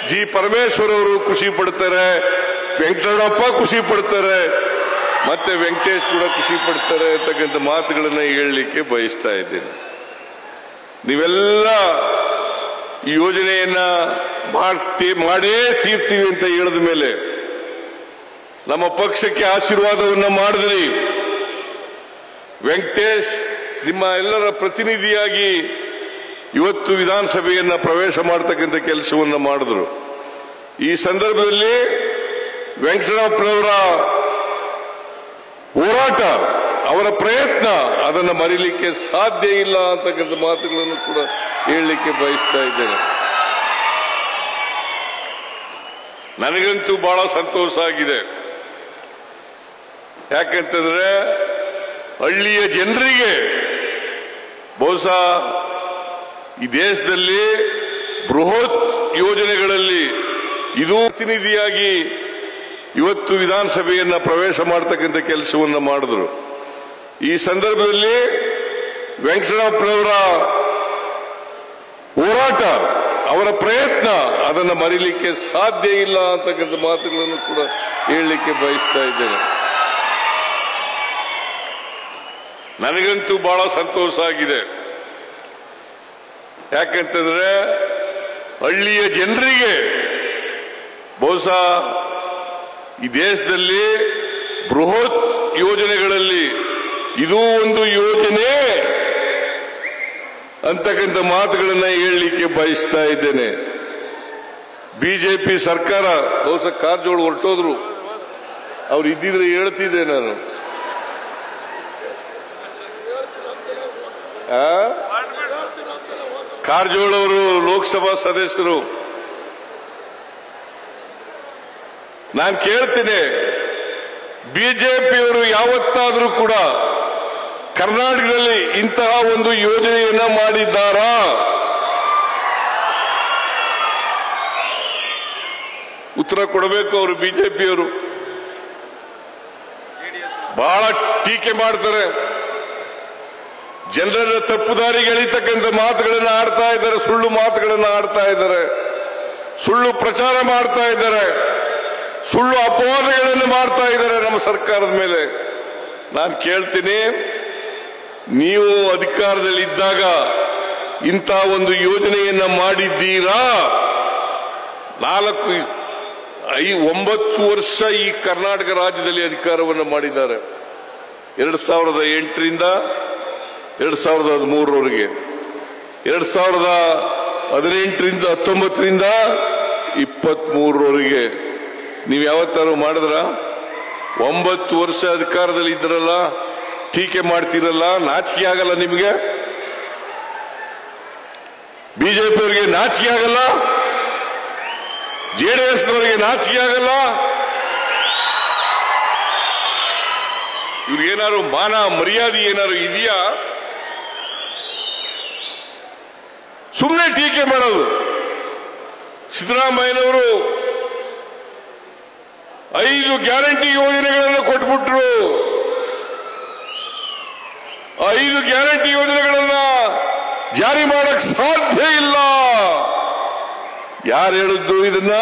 ಜಿ ಪರಮೇಶ್ವರ್ ಅವರು ಖುಷಿ ಪಡ್ತಾರೆ, ವೆಂಕಟರಮಣಪ್ಪ ಖುಷಿ ಪಡ್ತಾರೆ, ಮತ್ತೆ ವೆಂಕಟೇಶ್ ಕೂಡ ಖುಷಿ ಪಡ್ತಾರೆ ಅಂತಕ್ಕಂಥ ಮಾತುಗಳನ್ನ ಹೇಳಲಿಕ್ಕೆ ಬಯಸ್ತಾ ಇದ್ದೇನೆ. ನೀವೆಲ್ಲ ಈ ಯೋಜನೆಯನ್ನ ಮಾಡೇ ತೀರ್ತೀವಿ ಅಂತ ಹೇಳಿದ ಮೇಲೆ ನಮ್ಮ ಪಕ್ಷಕ್ಕೆ ಆಶೀರ್ವಾದವನ್ನ ಮಾಡಿದ್ರಿ. ವೆಂಕಟೇಶ್ ನಿಮ್ಮ ಎಲ್ಲರ ಪ್ರತಿನಿಧಿಯಾಗಿ ಇವತ್ತು ವಿಧಾನಸಭೆಯನ್ನ ಪ್ರವೇಶ ಮಾಡತಕ್ಕಂಥ ಕೆಲಸವನ್ನ ಮಾಡಿದ್ರು. ಈ ಸಂದರ್ಭದಲ್ಲಿ ವೆಂಕಟರಮಣಪ್ಪನವರ ಹೋರಾಟ, ಅವರ ಪ್ರಯತ್ನ, ಅದನ್ನು ಮರೀಲಿಕ್ಕೆ ಸಾಧ್ಯ ಇಲ್ಲ ಅಂತಕ್ಕಂಥ ಮಾತುಗಳನ್ನು ಕೂಡ ಹೇಳಲಿಕ್ಕೆ ಬಯಸ್ತಾ ಇದ್ದೇನೆ. ನನಗಂತೂ ಬಹಳ ಸಂತೋಷ ಆಗಿದೆ. ಯಾಕಂತಂದ್ರೆ ಹಳ್ಳಿಯ ಜನರಿಗೆ ಬಹುಶಃ ಬಹುಶಃ ಈ ದೇಶದಲ್ಲಿ ಬೃಹತ್ ಯೋಜನೆಗಳಲ್ಲಿ ಇದು ಪ್ರತಿನಿಧಿಯಾಗಿ ಇವತ್ತು ವಿಧಾನಸಭೆಯನ್ನ ಪ್ರವೇಶ ಮಾಡತಕ್ಕಂಥ ಕೆಲಸವನ್ನು ಮಾಡಿದ್ರು. ಈ ಸಂದರ್ಭದಲ್ಲಿ ವೆಂಕಟರಮಣಪ್ಪನವರ ಹೋರಾಟ, ಅವರ ಪ್ರಯತ್ನ ಅದನ್ನು ಮರೀಲಿಕ್ಕೆ ಸಾಧ್ಯ ಇಲ್ಲ ಅಂತಕ್ಕಂಥ ಮಾತುಗಳನ್ನು ಕೂಡ ಹೇಳಲಿಕ್ಕೆ ಬಯಸ್ತಾ ಇದ್ದೇನೆ. ನನಗಂತೂ ಬಹಳ ಸಂತೋಷ ಆಗಿದೆ. ಯಾಕಂತಂದ್ರೆ ಹಳ್ಳಿಯ ಜನರಿಗೆ ಬಹುಶಃ ಈ ದೇಶದಲ್ಲಿ ಬೃಹತ್ ಯೋಜನೆಗಳಲ್ಲಿ ಇದೂ ಒಂದು ಯೋಜನೆ ಅಂತಕ್ಕಂಥ ಮಾತುಗಳನ್ನ ಹೇಳಲಿಕ್ಕೆ ಬಯಸ್ತಾ ಇದ್ದೇನೆ. ಬಿಜೆಪಿ ಸರ್ಕಾರ ಬಹುಶಃ ಕಾರಜೋಳ ಹೊರಟೋದ್ರು, ಅವ್ರು ಇದ್ದಿದ್ರೆ ಹೇಳ್ತಿದ್ದೆ ನಾನು. ಕಾರಜೋಳ ಅವರು ಲೋಕಸಭಾ ಸದಸ್ಯರು. ನಾನು ಕೇಳ್ತೀನಿ, ಬಿಜೆಪಿಯವರು ಯಾವತ್ತಾದರೂ ಕೂಡ ಕರ್ನಾಟಕದಲ್ಲಿ ಇಂತಹ ಒಂದು ಯೋಜನೆಯನ್ನ ಮಾಡಿದ್ದಾರಾ? ಉತ್ತರ ಕೊಡಬೇಕು. ಅವರು ಬಿಜೆಪಿಯವರು ಬಹಳ ಟೀಕೆ ಮಾಡ್ತಾರೆ, ಜನರನ್ನ ತಪ್ಪುದಾರಿಗೆ ಎಳಿತಕ್ಕಂಥ ಮಾತುಗಳನ್ನು ಆಡ್ತಾ ಇದ್ದಾರೆ, ಸುಳ್ಳು ಮಾತುಗಳನ್ನು ಆಡ್ತಾ ಇದ್ದಾರೆ, ಸುಳ್ಳು ಪ್ರಚಾರ ಮಾಡ್ತಾ ಇದ್ದಾರೆ, ಸುಳ್ಳು ಅಪವಾದಗಳನ್ನು ಮಾಡ್ತಾ ಇದ್ದಾರೆ ನಮ್ಮ ಸರ್ಕಾರದ ಮೇಲೆ. ನಾನು ಕೇಳ್ತೀನಿ, ನೀವು ಅಧಿಕಾರದಲ್ಲಿದ್ದಾಗ ಇಂಥ ಒಂದು ಯೋಜನೆಯನ್ನ ಮಾಡಿದ್ದೀರಾ? 9 ವರ್ಷ ಈ ಕರ್ನಾಟಕ ರಾಜ್ಯದಲ್ಲಿ ಅಧಿಕಾರವನ್ನು ಮಾಡಿದ್ದಾರೆ. 2008ರಿಂದ 2013ರವರೆಗೆ, 2018ರಿಂದ 19ರಿಂದ 23ರವರೆಗೆ ನೀವು ಯಾವತ್ತಾರು ಮಾಡಿದ್ರ? 9 ವರ್ಷ ಅಧಿಕಾರದಲ್ಲಿ ಇದ್ರಲ್ಲ, ಟೀಕೆ ಮಾಡ್ತೀರಲ್ಲ, ನಾಚಿಕೆ ಆಗಲ್ಲ ನಿಮಗೆ? ಬಿಜೆಪಿಯವರಿಗೆ ನಾಚಿಕೆ ಆಗಲ್ಲ? ಜೆಡಿಎಸ್ನವರಿಗೆ ನಾಚಿಕೆ ಆಗಲ್ಲ? ಇವ್ರಿಗೇನಾದ್ರು ಮಾನ ಮರ್ಯಾದೆ ಏನಾದ್ರು ಇದೆಯಾ? ಸುಮ್ಮನೆ ಟೀಕೆ ಮಾಡೋದು. ಸಿದ್ದರಾಮಯ್ಯನವರು 5 ಗ್ಯಾರಂಟಿ ಯೋಜನೆಗಳನ್ನು ಕೊಟ್ಬಿಟ್ರು. 5 ಗ್ಯಾರಂಟಿ ಯೋಜನೆಗಳನ್ನ ಜಾರಿ ಮಾಡಕ್ ಸಾಧ್ಯ ಇಲ್ಲ. ಯಾರು ಹೇಳಿದ್ದು ಇದನ್ನ?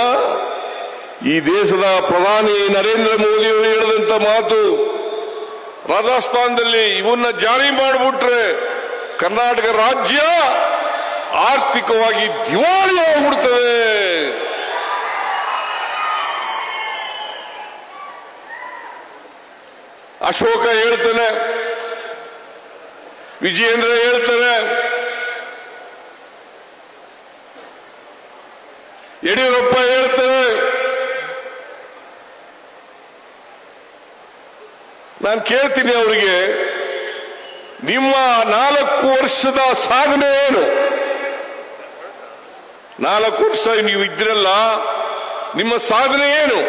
ಈ ದೇಶದ ಪ್ರಧಾನಿ ನರೇಂದ್ರ ಮೋದಿ ಅವರು ಹೇಳಿದಂತ ಮಾತು. ರಾಜಸ್ಥಾನದಲ್ಲಿ ಇವನ್ನ ಜಾರಿ ಮಾಡಿಬಿಟ್ರೆ ಕರ್ನಾಟಕ ರಾಜ್ಯ ಆರ್ಥಿಕವಾಗಿ ದಿವಾಳಿ ಆಗಿಬಿಡ್ತದೆ. ಅಶೋಕ ಹೇಳ್ತಾನೆ, ವಿಜಯೇಂದ್ರ ಹೇಳ್ತಾನೆ, ಯಡಿಯೂರಪ್ಪ ಹೇಳ್ತಾರೆ. ನಾನು ಕೇಳ್ತೀನಿ ಅವರಿಗೆ, ನಿಮ್ಮ 4 ವರ್ಷದ ಸಾಧನೆ ಏನು? 4 ವರ್ಷ ನೀವು ಇದ್ರಲ್ಲ, ನಿಮ್ಮ ಸಾಧನೆ ಏನು?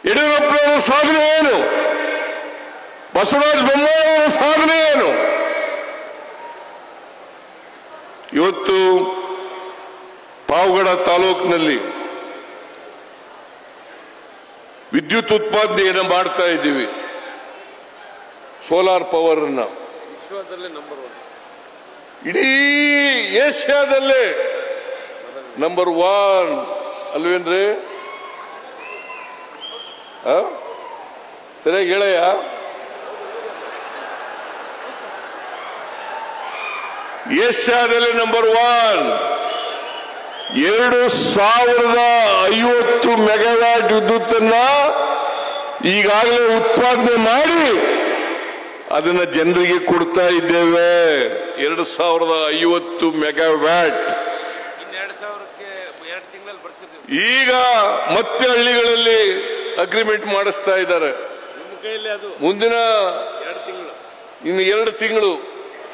ಯಡಿಯೂರಪ್ಪನವರ ಸಾಧನೆ ಏನು? ಬಸವರಾಜ ಬೊಮ್ಮಾಯಿಯವರ ಸಾಧನೆ ಏನು? ಇವತ್ತು ಪಾವಗಡ ತಾಲೂಕಿನಲ್ಲಿ ವಿದ್ಯುತ್ ಉತ್ಪಾದನೆಯನ್ನು ಮಾಡ್ತಾ ಇದ್ದೀವಿ. ಸೋಲಾರ್ ಪವರ್ ಅನ್ನ ವಿಶ್ವದಲ್ಲೇ ನಂಬರ್ 1, ಇಡೀ ಏಷ್ಯಾದಲ್ಲೇ ನಂಬರ್ 1 ಅಲ್ವೇನ್ರಿ? ಸರಿಯಾಗಿ ಹೇಳಯ್ಯ. ಏಷ್ಯಾದಲ್ಲೇ ನಂಬರ್ 1. 2050 ಮೆಗಾವ್ಯಾಟ್ ವಿದ್ಯುತ್ತನ್ನ ಈಗಾಗಲೇ ಉತ್ಪಾದನೆ ಮಾಡಿ ಅದನ್ನ ಜನರಿಗೆ ಕೊಡ್ತಾ ಇದ್ದೇವೆ. 2050 ಮೆಗಾವ್ಯಾಟ್. ಈಗ ಮತ್ತೆ ಹಳ್ಳಿಗಳಲ್ಲಿ ಅಗ್ರಿಮೆಂಟ್ ಮಾಡಿಸ್ತಾ ಇದ್ದಾರೆ. ಮುಂದಿನ ಇನ್ನು 2 ತಿಂಗಳು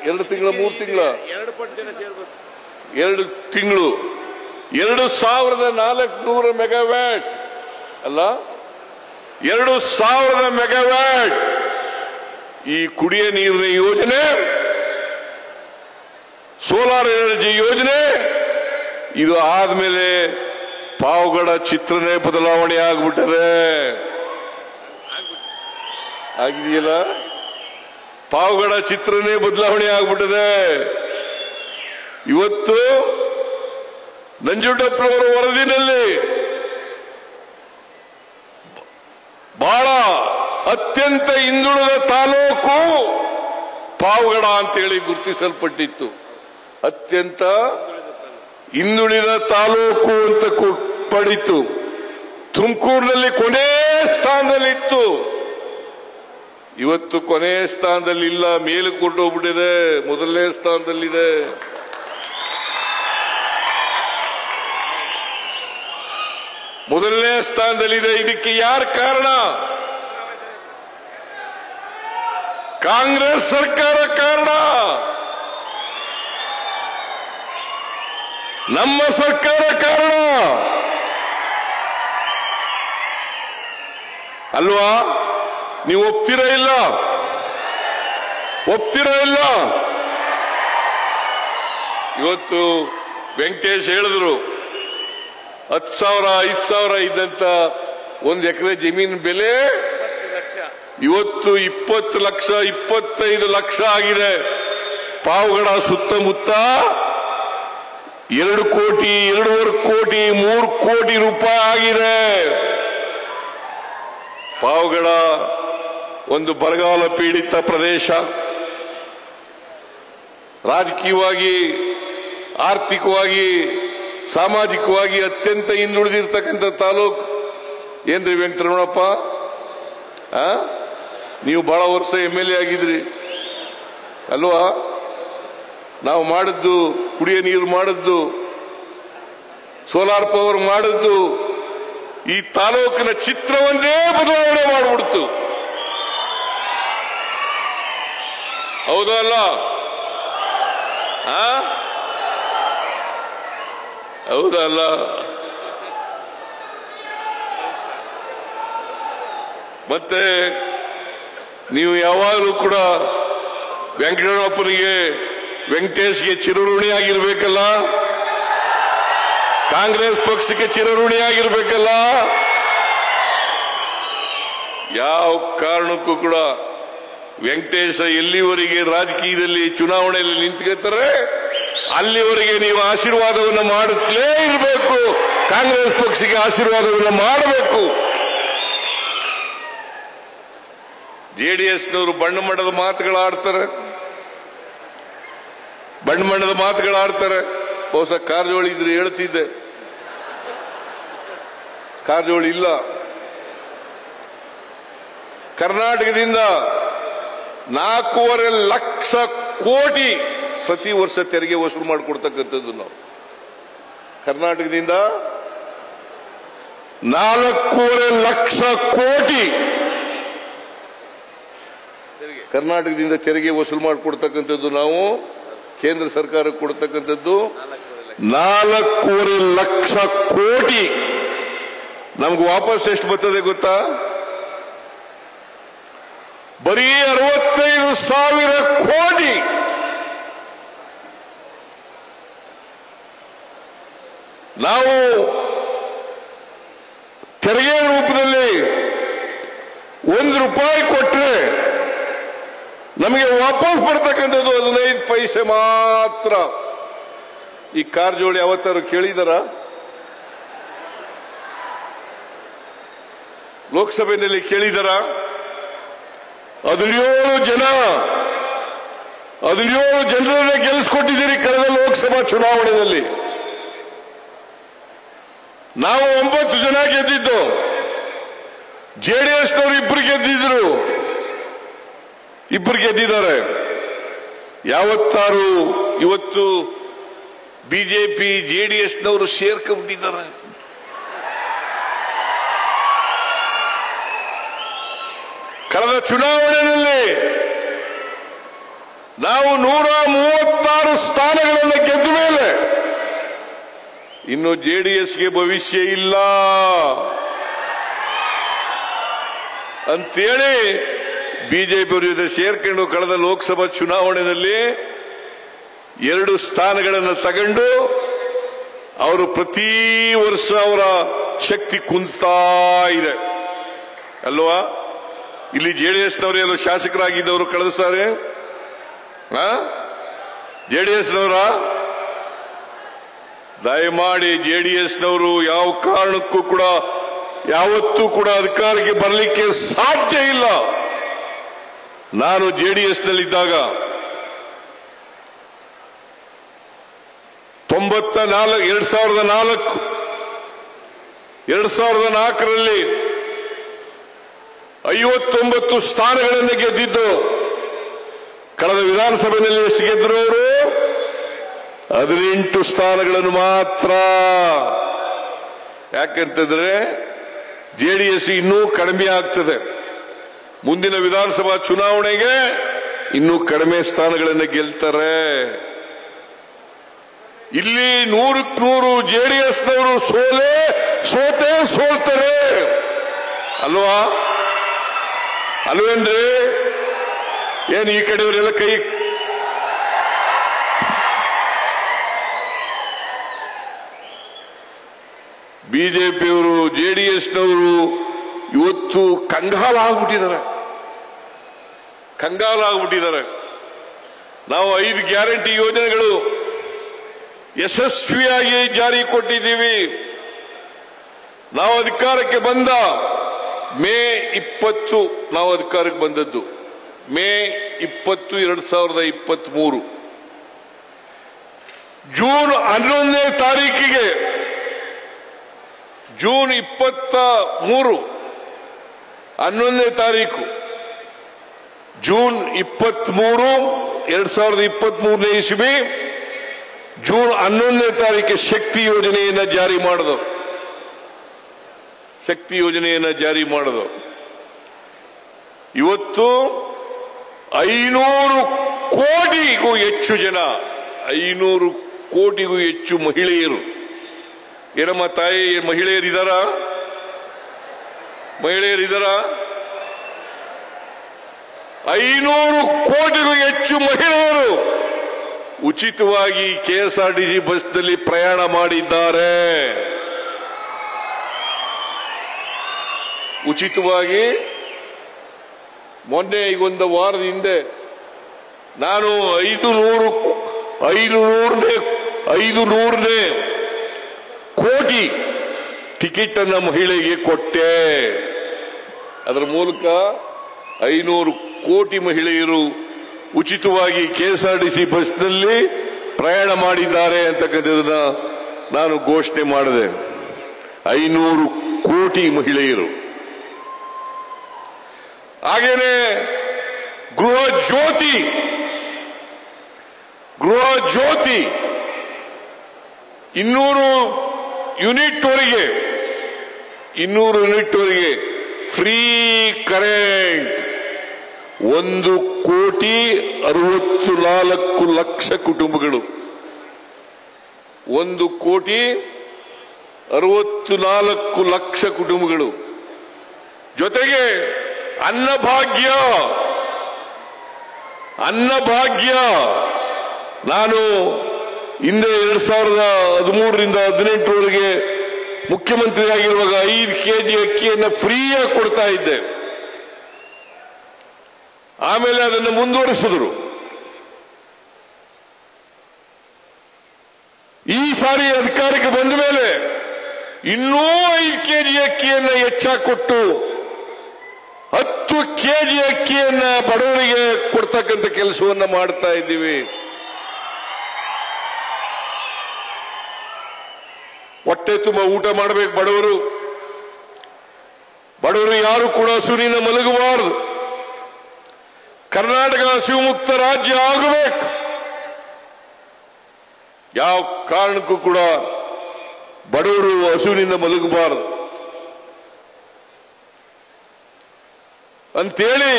3 ತಿಂಗಳು 2 ತಿಂಗಳು 2400 ಮೆಗಾವ್ಯಾಟ್ ಅಲ್ಲ, 2000 ಮೆಗಾವ್ಯಾಟ್ ಈ ಕುಡಿಯ ನೀರಿನ ಯೋಜನೆ ಸೋಲಾರ್ ಎನರ್ಜಿ ಯೋಜನೆ. ಇದು ಆದ್ಮೇಲೆ ಪಾವಗಡ ಚಿತ್ರನೇ ಬದಲಾವಣೆ ಆಗ್ಬಿಟ್ಟದೆ. ಆಗಿದೆಯಲ್ಲ, ಪಾವಗಡ ಚಿತ್ರನೇ ಬದಲಾವಣೆ ಆಗ್ಬಿಟ್ಟದೆ. ಇವತ್ತು ನಂಜುಂಡಪ್ಪನವರ ವರದಿನಲ್ಲಿ ಬಹಳ ಅತ್ಯಂತ ಹಿಂದುಳಿದ ತಾಲೂಕು ಪಾವಗಡ ಅಂತೇಳಿ ಗುರುತಿಸಲ್ಪಟ್ಟಿತ್ತು. ಅತ್ಯಂತ ಹಿಂದುಳಿದ ತಾಲೂಕು ಅಂತ ಪಡಿತು. ತುಮಕೂರಿನಲ್ಲಿ ಕೊನೆ ಸ್ಥಾನದಲ್ಲಿತ್ತು. ಇವತ್ತು ಕೊನೆಯ ಸ್ಥಾನದಲ್ಲಿ ಇಲ್ಲ, ಮೇಲೆ ಕೊಟ್ಟೋಗ್ಬಿಟ್ಟಿದೆ, ಮೊದಲನೇ ಸ್ಥಾನದಲ್ಲಿದೆ. ಮೊದಲನೇ ಸ್ಥಾನದಲ್ಲಿದೆ. ಇದಕ್ಕೆ ಯಾರು ಕಾರಣ? ಕಾಂಗ್ರೆಸ್ ಸರ್ಕಾರ ಕಾರಣ. ನಮ್ಮ ಸರ್ಕಾರ ಕಾರಣ ಅಲ್ವಾ? ನೀವು ಒಪ್ತೀರಾ ಇಲ್ಲ? ಒಪ್ತೀರಾ ಇಲ್ಲ? ಇವತ್ತು ವೆಂಕಟೇಶ್ ಹೇಳಿದ್ರು 10,000 5,000 ಇದ್ದಂತ 1 ಎಕರೆ ಜಮೀನು ಬೆಲೆ ಇವತ್ತು 20 ಲಕ್ಷ 25 ಲಕ್ಷ ಆಗಿದೆ. ಪಾವಗಡ ಸುತ್ತಮುತ್ತ 2 ಕೋಟಿ 2.5 ಕೋಟಿ 3 ಕೋಟಿ ರೂಪಾಯಿ ಆಗಿದೆ. ಪಾವಗಡ ಒಂದು ಬರಗಾಲ ಪೀಡಿತ ಪ್ರದೇಶ. ರಾಜಕೀಯವಾಗಿ, ಆರ್ಥಿಕವಾಗಿ, ಸಾಮಾಜಿಕವಾಗಿ ಅತ್ಯಂತ ಹಿಂದುಳಿದಿರ್ತಕ್ಕಂಥ ತಾಲೂಕು. ಏನ್ರಿ ವೆಂಕಟರಮಣಪ್ಪ, ನೀವು ಬಹಳ ವರ್ಷ MLA ಆಗಿದ್ರಿ ಅಲ್ವಾ? ನಾವು ಮಾಡಿದ್ದು ಕುಡಿಯ ನೀರು ಮಾಡಿದ್ದು, ಸೋಲಾರ್ ಪವರ್ ಮಾಡಿದ್ದು ಈ ತಾಲೂಕಿನ ಚಿತ್ರವನ್ನೇ ಬದಲಾವಣೆ ಮಾಡಿಬಿಡ್ತು. ಹೌದಾ ಅಲ್ಲ? ಹೌದಾ ಅಲ್ಲ? ಮತ್ತೆ ನೀವು ಯಾವಾಗಲೂ ಕೂಡ ವೆಂಕಟರಮಣಪ್ಪನಿಗೆ, ವೆಂಕಟೇಶ್ಗೆ ಚಿರಋಣಿಯಾಗಿರ್ಬೇಕಲ್ಲ, ಕಾಂಗ್ರೆಸ್ ಪಕ್ಷಕ್ಕೆ ಚಿರಋಣಿಯಾಗಿರ್ಬೇಕಲ್ಲ. ಯಾವ ಕಾರಣಕ್ಕೂ ಕೂಡ ವೆಂಕಟೇಶ ಎಲ್ಲಿವರೆಗೆ ರಾಜಕೀಯದಲ್ಲಿ ಚುನಾವಣೆಯಲ್ಲಿ ನಿಂತ್ಕೊಳ್ತಾರೆ ಅಲ್ಲಿವರೆಗೆ ನೀವು ಆಶೀರ್ವಾದವನ್ನು ಮಾಡುತ್ತಲೇ ಇರಬೇಕು. ಕಾಂಗ್ರೆಸ್ ಪಕ್ಷಕ್ಕೆ ಆಶೀರ್ವಾದವನ್ನು ಮಾಡಬೇಕು. JDSನವರು ಬಣ್ಣಮಣ್ಣದ ಮಾತುಗಳಾಡ್ತಾರೆ, ಬಣ್ಣಮಣ್ಣದ ಮಾತುಗಳಾಡ್ತಾರೆ. ಬಹುಶಃ ಕಾರಜೋಳ ಇದ್ರೆ ಹೇಳ್ತಿದ್ದೆ, ಕಾರಜೋಳ ಇಲ್ಲ. ಕರ್ನಾಟಕದಿಂದ 4.5 ಲಕ್ಷ ಕೋಟಿ ಪ್ರತಿ ವರ್ಷ ತೆರಿಗೆ ವಸೂಲು ಮಾಡಿಕೊಡ್ತಕ್ಕಂಥದ್ದು ನಾವು. ಕರ್ನಾಟಕದಿಂದ 4.5 ಲಕ್ಷ ಕೋಟಿ ಕರ್ನಾಟಕದಿಂದ ತೆರಿಗೆ ವಸೂಲು ಮಾಡಿಕೊಡ್ತಕ್ಕಂಥದ್ದು ನಾವು. ಕೇಂದ್ರ ಸರ್ಕಾರಕ್ಕೆ ಕೊಡ್ತಕ್ಕಂಥದ್ದು 4.5 ಲಕ್ಷ ಕೋಟಿ. ನಮ್ಗೆ ವಾಪಸ್ ಎಷ್ಟು ಬರ್ತದೆ ಗೊತ್ತಾ? ಬರೀ 65,000 ಕೋಟಿ. ನಾವು ತೆರಿಗೆ ರೂಪದಲ್ಲಿ 1 ರೂಪಾಯಿ ಕೊಟ್ಟರೆ ನಮಗೆ ವಾಪಸ್ ಬರ್ತಕ್ಕಂಥದ್ದು 15 ಪೈಸೆ ಮಾತ್ರ. ಈ ಕಾರಜೋಳ ಯಾವತ್ತಾರು ಕೇಳಿದಾರ? ಲೋಕಸಭೆಯಲ್ಲಿ ಕೇಳಿದಾರ? 17 ಜನರನ್ನ ಗೆಲ್ಲಿಸ್ಕೊಟ್ಟಿದ್ದೀರಿ ಕಳೆದ ಲೋಕಸಭಾ ಚುನಾವಣೆಯಲ್ಲಿ. ನಾವು 9 ಜನ ಗೆದ್ದಿದ್ದು, JDSನವರು 2 ಗೆದ್ದಿದ್ರು, 2 ಗೆದ್ದಿದ್ದಾರೆ. ಯಾವತ್ತಾರು ಇವತ್ತು ಬಿಜೆಪಿ JDSನವರು ಸೇರ್ಕೊಂಡ್ಬಿಟ್ಟಿದ್ದಾರೆ. ಕಳೆದ ಚುನಾವಣೆಯಲ್ಲಿ ನಾವು 136 ಸ್ಥಾನಗಳನ್ನು ಗೆದ್ದ ಮೇಲೆ ಇನ್ನು JDSಗೆ ಭವಿಷ್ಯ ಇಲ್ಲ ಅಂತೇಳಿ ಬಿಜೆಪಿ ಜೊತೆ ಸೇರ್ಕೊಂಡು ಕಳೆದ ಲೋಕಸಭಾ ಚುನಾವಣೆಯಲ್ಲಿ 2 ಸ್ಥಾನಗಳನ್ನು ತಗೊಂಡು ಅವರು ಪ್ರತಿ ವರ್ಷ ಅವರ ಶಕ್ತಿ ಕುಂತಾ ಇದೆ ಅಲ್ವಾ? ಇಲ್ಲಿ ಜೆಡಿಎಸ್ನವರು ಎಲ್ಲ ಶಾಸಕರಾಗಿದ್ದವರು ಕಳೆದ ಸಾರಿ ಜೆಡಿಎಸ್ನವರ ದಯಮಾಡಿ ಜೆಡಿಎಸ್ನವರು ಯಾವ ಕಾರಣಕ್ಕೂ ಕೂಡ ಯಾವತ್ತೂ ಕೂಡ ಅಧಿಕಾರಕ್ಕೆ ಬರಲಿಕ್ಕೆ ಸಾಧ್ಯ ಇಲ್ಲ. ನಾನು ಜೆಡಿಎಸ್ನಲ್ಲಿದ್ದಾಗ 2004ರಲ್ಲಿ 59 ಸ್ಥಾನಗಳನ್ನು ಗೆದ್ದಿದ್ದು. ಕಳೆದ ವಿಧಾನಸಭೆಯಲ್ಲಿ ಎಷ್ಟು ಗೆದ್ದರು ಅವರು? 18 ಸ್ಥಾನಗಳನ್ನು ಮಾತ್ರ. ಯಾಕೆಂತಂದ್ರೆ ಜೆಡಿಎಸ್ ಇನ್ನೂ ಕಡಿಮೆ ಆಗ್ತದೆ. ಮುಂದಿನ ವಿಧಾನಸಭಾ ಚುನಾವಣೆಗೆ ಇನ್ನೂ ಕಡಿಮೆ ಸ್ಥಾನಗಳನ್ನು ಗೆಲ್ತಾರೆ. ಇಲ್ಲಿ 100ಕ್ಕೆ 100 ಜೆಡಿಎಸ್ನವರು ಸೋಲ್ತಾರೆ ಅಲ್ವಾ? ಅಲ್ವೇನ್ರಿ? ಏನು ಈ ಕಡೆಯವರೆಲ್ಲ ಕೈ ಬಿಜೆಪಿಯವರು ಜೆಡಿಎಸ್ನವರು ಇವತ್ತು ಕಂಗಾಲಾಗ್ಬಿಟ್ಟಿದ್ದಾರೆ. ನಾವು 5 ಗ್ಯಾರಂಟಿ ಯೋಜನೆಗಳು ಯಶಸ್ವಿಯಾಗಿ ಜಾರಿ ಕೊಟ್ಟಿದ್ದೀವಿ. ನಾವು ಅಧಿಕಾರಕ್ಕೆ ಬಂದ ಮೇ 20 ನಾವು ಅಧಿಕಾರಕ್ಕೆ ಬಂದದ್ದು ಮೇ 20, 2023. ಜೂನ್ 11ನೇ ತಾರೀಕಿಗೆ ಜೂನ್ 23 11ನೇ ತಾರೀಕು ಜೂನ್ 23, 2023ನೇ ಇಸ್ವಿ ಜೂನ್ 11ನೇ ತಾರೀಕಿಗೆ ಶಕ್ತಿ ಯೋಜನೆಯನ್ನು ಜಾರಿ ಮಾಡಿದ್ರು. ಇವತ್ತು 500 ಕೋಟಿಗೂ ಹೆಚ್ಚು ಜನ, 500 ಕೋಟಿಗೂ ಹೆಚ್ಚು ಮಹಿಳೆಯರು, ಏನಮ್ಮ ತಾಯಿ ಮಹಿಳೆಯರಿದ್ದಾರ 500 ಕೋಟಿಗೂ ಹೆಚ್ಚು ಮಹಿಳೆಯರು ಉಚಿತವಾಗಿ ಕೆಎಸ್ಆರ್ಟಿಸಿ ಬಸ್ನಲ್ಲಿ ಪ್ರಯಾಣ ಮಾಡಿದ್ದಾರೆ. ಉಚಿತವಾಗಿ. ಮೊನ್ನೆ ಈಗ ಒಂದು ವಾರದ ಹಿಂದೆ ನಾನು 500ನೇ ಕೋಟಿ ಟಿಕೆಟ್ ಅನ್ನ ಮಹಿಳೆಗೆ ಕೊಟ್ಟೆ. ಅದರ ಮೂಲಕ 500 ಕೋಟಿ ಮಹಿಳೆಯರು ಉಚಿತವಾಗಿ ಕೆಎಸ್ಆರ್ಟಿಸಿ ಬಸ್ನಲ್ಲಿ ಪ್ರಯಾಣ ಮಾಡಿದ್ದಾರೆ ಅಂತಕ್ಕಂಥದನ್ನ ನಾನು ಘೋಷಣೆ ಮಾಡಿದೆ. 500 ಕೋಟಿ ಮಹಿಳೆಯರು. ಹಾಗೇನೆ ಗೃಹ ಜ್ಯೋತಿ 200 ಯೂನಿಟ್ವರೆಗೆ ಫ್ರೀ ಕರೆಂಟ್ 1,64,00,000 ಕುಟುಂಬಗಳು 1,64,00,000 ಕುಟುಂಬಗಳು. ಜೊತೆಗೆ ಅನ್ನಭಾಗ್ಯ ನಾನು ಹಿಂದೆ 2013ರಿಂದ 2018ವರೆಗೆ ಮುಖ್ಯಮಂತ್ರಿ ಆಗಿರುವಾಗ 5 ಕೆಜಿ ಅಕ್ಕಿಯನ್ನು ಫ್ರೀಯಾಗಿ ಕೊಡ್ತಾ ಇದ್ದೆ. ಆಮೇಲೆ ಅದನ್ನು ಮುಂದುವರಿಸಿದ್ರು. ಈ ಸಾರಿ ಅಧಿಕಾರಕ್ಕೆ ಬಂದ ಮೇಲೆ ಇನ್ನೂ 5 ಕೆಜಿ ಅಕ್ಕಿಯನ್ನು ಹೆಚ್ಚಾಗಿ ಕೊಟ್ಟು 10 ಕೆಜಿ ಅಕ್ಕಿಯನ್ನ ಬಡವರಿಗೆ ಕೊಡ್ತಕ್ಕಂಥ ಕೆಲಸವನ್ನ ಮಾಡ್ತಾ ಇದ್ದೀವಿ. ಹೊಟ್ಟೆ ತುಂಬ ಊಟ ಮಾಡಬೇಕು ಬಡವರು ಯಾರು ಕೂಡ ಹಸುವಿನಿಂದ ಮಲಗಬಾರದು. ಕರ್ನಾಟಕ ಹಸಿವು ಮುಕ್ತ ರಾಜ್ಯ ಆಗಬೇಕು. ಯಾವ ಕಾರಣಕ್ಕೂ ಕೂಡ ಬಡವರು ಹಸುವಿನಿಂದ ಮಲಗಬಾರದು ಅಂತೇಳಿ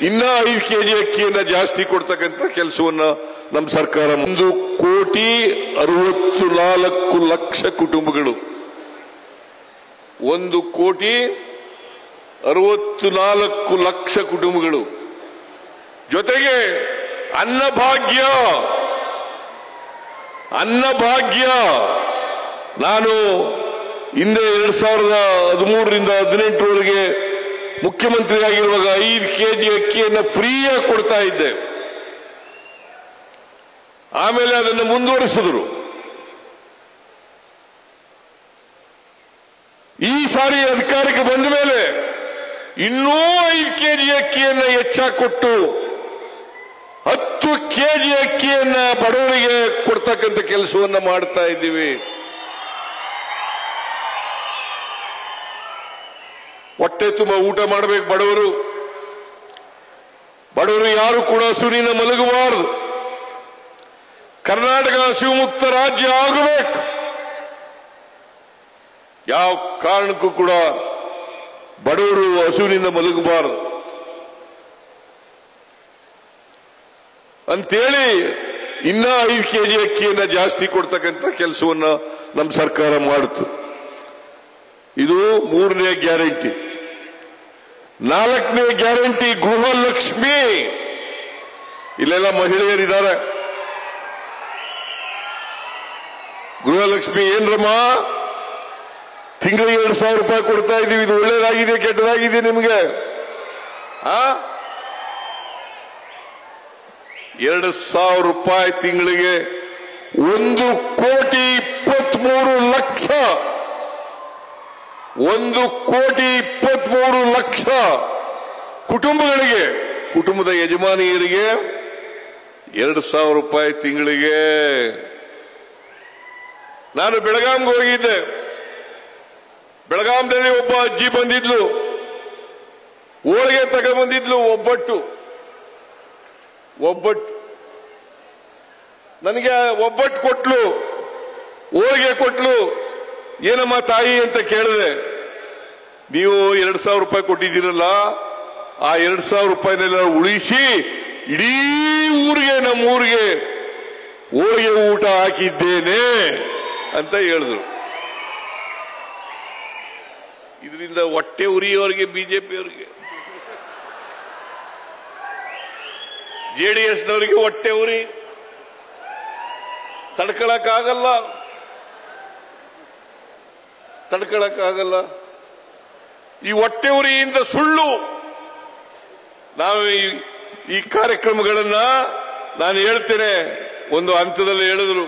ಇನ್ನ 5 ಕೆಜಿ ಅಕ್ಕಿಯನ್ನ ಜಾಸ್ತಿ ಕೊಡ್ತಕ್ಕಂಥ ಕೆಲಸವನ್ನ ನಮ್ಮ ಸರ್ಕಾರ 1,64,00,000 ಕುಟುಂಬಗಳು 1,64,00,000 ಕುಟುಂಬಗಳು. ಜೊತೆಗೆ ಅನ್ನಭಾಗ್ಯ ಅನ್ನಭಾಗ್ಯ ನಾನು ಹಿಂದೆ 2013ರಿಂದ 2018ರವರೆಗೆ ಮುಖ್ಯಮಂತ್ರಿ ಆಗಿರುವಾಗ 5 ಕೆಜಿ ಅಕ್ಕಿಯನ್ನು ಫ್ರೀಯಾಗಿ ಕೊಡ್ತಾ ಇದ್ದೆ. ಆಮೇಲೆ ಅದನ್ನು ಮುಂದುವರಿಸಿದ್ರು. ಈ ಸಾರಿ ಅಧಿಕಾರಕ್ಕೆ ಬಂದ ಮೇಲೆ ಇನ್ನೂ 5 ಕೆಜಿ ಅಕ್ಕಿಯನ್ನು ಹೆಚ್ಚಾಗಿ ಕೊಟ್ಟು 10 ಕೆಜಿ ಅಕ್ಕಿಯನ್ನ ಬಡವರಿಗೆ ಕೊಡ್ತಕ್ಕಂಥ ಕೆಲಸವನ್ನ ಮಾಡ್ತಾ ಇದ್ದೀವಿ. ಹೊಟ್ಟೆ ತುಂಬ ಊಟ ಮಾಡಬೇಕು ಬಡವರು. ಯಾರು ಕೂಡ ಹಸುವಿನಿಂದ ಮಲಗಬಾರದು. ಕರ್ನಾಟಕ ಹಸಿವು ಮುಕ್ತ ರಾಜ್ಯ ಆಗಬೇಕು. ಯಾವ ಕಾರಣಕ್ಕೂ ಕೂಡ ಬಡವರು ಹಸುವಿನಿಂದ ಮಲಗಬಾರದು ಅಂತೇಳಿ ಇನ್ನ 5 ಕೆಜಿ ಅಕ್ಕಿಯನ್ನ ಜಾಸ್ತಿ ಕೊಡ್ತಕ್ಕಂಥ ಕೆಲಸವನ್ನ ನಮ್ಮ ಸರ್ಕಾರ ಮಾಡುತ್ತೆ. ಇದು 3ನೇ ಗ್ಯಾರಂಟಿ. 4ನೇ ಗ್ಯಾರಂಟಿ ಗೃಹಲಕ್ಷ್ಮಿ. ಇಲ್ಲೆಲ್ಲ ಮಹಿಳೆಯರಿದ್ದಾರೆ. ಗೃಹಲಕ್ಷ್ಮಿ ಏನ್ರಮ್ಮ, ತಿಂಗಳಿಗೆ 2,000 ರೂಪಾಯಿ ಕೊಡ್ತಾ ಇದ್ದೀವಿ. ಇದು ಒಳ್ಳೇದಾಗಿದೆ ಕೆಟ್ಟದಾಗಿದೆ ನಿಮಗೆ? 2,000 ರೂಪಾಯಿ ತಿಂಗಳಿಗೆ 1,23,00,000. 1,23,00,000 ಕುಟುಂಬಗಳಿಗೆ, ಕುಟುಂಬದ ಯಜಮಾನಿಯರಿಗೆ 2,000 ರೂಪಾಯಿ ತಿಂಗಳಿಗೆ. ನಾನು ಬೆಳಗಾಂಗೆ ಹೋಗಿದ್ದೆ. ಬೆಳಗಾಂದಲ್ಲಿ ಒಬ್ಬ ಅಜ್ಜಿ ಬಂದಿದ್ಲು, ಹೋಳಿಗೆ ತಗೊಂಡ್ಬಂದಿದ್ಲು. ಒಬ್ಬಟ್ಟು ನನಗೆ ಒಬ್ಬಟ್ಟು ಕೊಟ್ಲು, ಹೋಳಿಗೆ ಕೊಟ್ಲು. ಏನಮ್ಮ ತಾಯಿ ಅಂತ ಕೇಳಿದೆ. ನೀವು 2,000 ರೂಪಾಯಿ ಕೊಟ್ಟಿದ್ದೀರಲ್ಲ, ಆ 2,000 ರೂಪಾಯಿನೆಲ್ಲ ಉಳಿಸಿ ಇಡೀ ಊರಿಗೆ, ನಮ್ಮೂರಿಗೆ ಹೋಳಿಗೆ ಊಟ ಹಾಕಿದ್ದೇನೆ ಅಂತ ಹೇಳಿದ್ರು. ಇದರಿಂದ ಹೊಟ್ಟೆ ಉರಿಯೋರಿಗೆ, ಬಿಜೆಪಿಯವರಿಗೆ, ಜೆಡಿಎಸ್ನವರಿಗೆ ಹೊಟ್ಟೆ ಉರಿ ತಡ್ಕೊಳಕ್ಕಾಗಲ್ಲ. ಈ ಹೊಟ್ಟೆ ಉರಿಯಿಂದ ಸುಳ್ಳು ನಾವು ಈ ಕಾರ್ಯಕ್ರಮಗಳನ್ನ ನಾನು ಹೇಳ್ತೇನೆ. ಒಂದು ಹಂತದಲ್ಲಿ ಹೇಳಿದ್ರು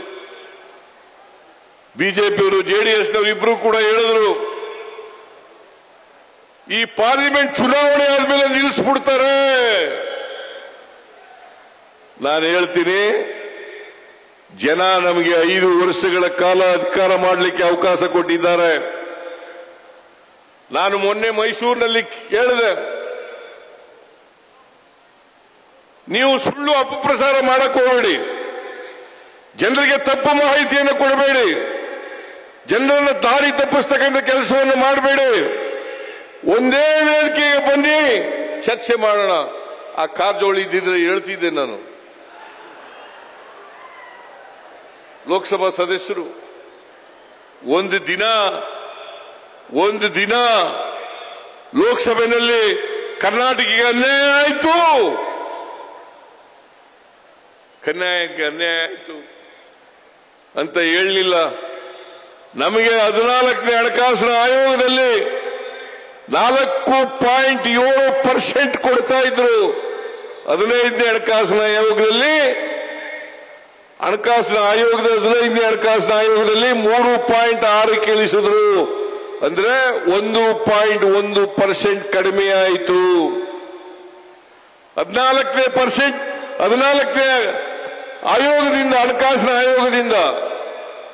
ಬಿಜೆಪಿಯವರು, ಜೆಡಿಎಸ್ನವರು ಇಬ್ರು ಕೂಡ ಹೇಳಿದ್ರು, ಈ ಪಾರ್ಲಿಮೆಂಟ್ ಚುನಾವಣೆ ಆದ್ಮೇಲೆ ನಿಲ್ಲಿಸ್ಬಿಡ್ತಾರೆ. ನಾನು ಹೇಳ್ತೀನಿ, ಜನ ನಮಗೆ 5 ವರ್ಷಗಳ ಕಾಲ ಅಧಿಕಾರ ಮಾಡಲಿಕ್ಕೆ ಅವಕಾಶ ಕೊಟ್ಟಿದ್ದಾರೆ. ನಾನು ಮೊನ್ನೆ ಮೈಸೂರಿನಲ್ಲಿ ಕೇಳಿದೆ, ನೀವು ಸುಳ್ಳು ಅಪಪ್ರಚಾರ ಮಾಡಕ್ ಹೋಗಬೇಡಿ, ಜನರಿಗೆ ತಪ್ಪು ಮಾಹಿತಿಯನ್ನು ಕೊಡಬೇಡಿ, ಜನರನ್ನು ದಾರಿ ತಪ್ಪಿಸ್ತಕ್ಕಂಥ ಕೆಲಸವನ್ನು ಮಾಡಬೇಡಿ, ಒಂದೇ ವೇದಿಕೆಗೆ ಬನ್ನಿ, ಚರ್ಚೆ ಮಾಡೋಣ. ಆ ಕಾರಜೋಳ ಇದ್ದಿದ್ರೆ ಹೇಳ್ತಿದ್ದೆ ನಾನು. ಲೋಕಸಭಾ ಸದಸ್ಯರು ಒಂದು ದಿನ ಲೋಕಸಭೆಯಲ್ಲಿ ಕರ್ನಾಟಕಕ್ಕೆ ಅನ್ಯಾಯ ಆಯಿತು, ಅಂತ ಹೇಳಲಿಲ್ಲ. ನಮಗೆ 14ನೇ ಹಣಕಾಸಿನ ಆಯೋಗದಲ್ಲಿ 4.7% ಕೊಡ್ತಾ ಇದ್ರು. 15ನೇ ಹಣಕಾಸಿನ ಆಯೋಗದಲ್ಲಿ 15ನೇ ಹಣಕಾಸಿನ ಆಯೋಗದಲ್ಲಿ 3.6 ಇಳಿಸಿದ್ರು. ಅಂದ್ರೆ 1.1% ಕಡಿಮೆ ಆಯಿತು. 14ನೇ ಆಯೋಗದಿಂದ, ಹಣಕಾಸಿನ ಆಯೋಗದಿಂದ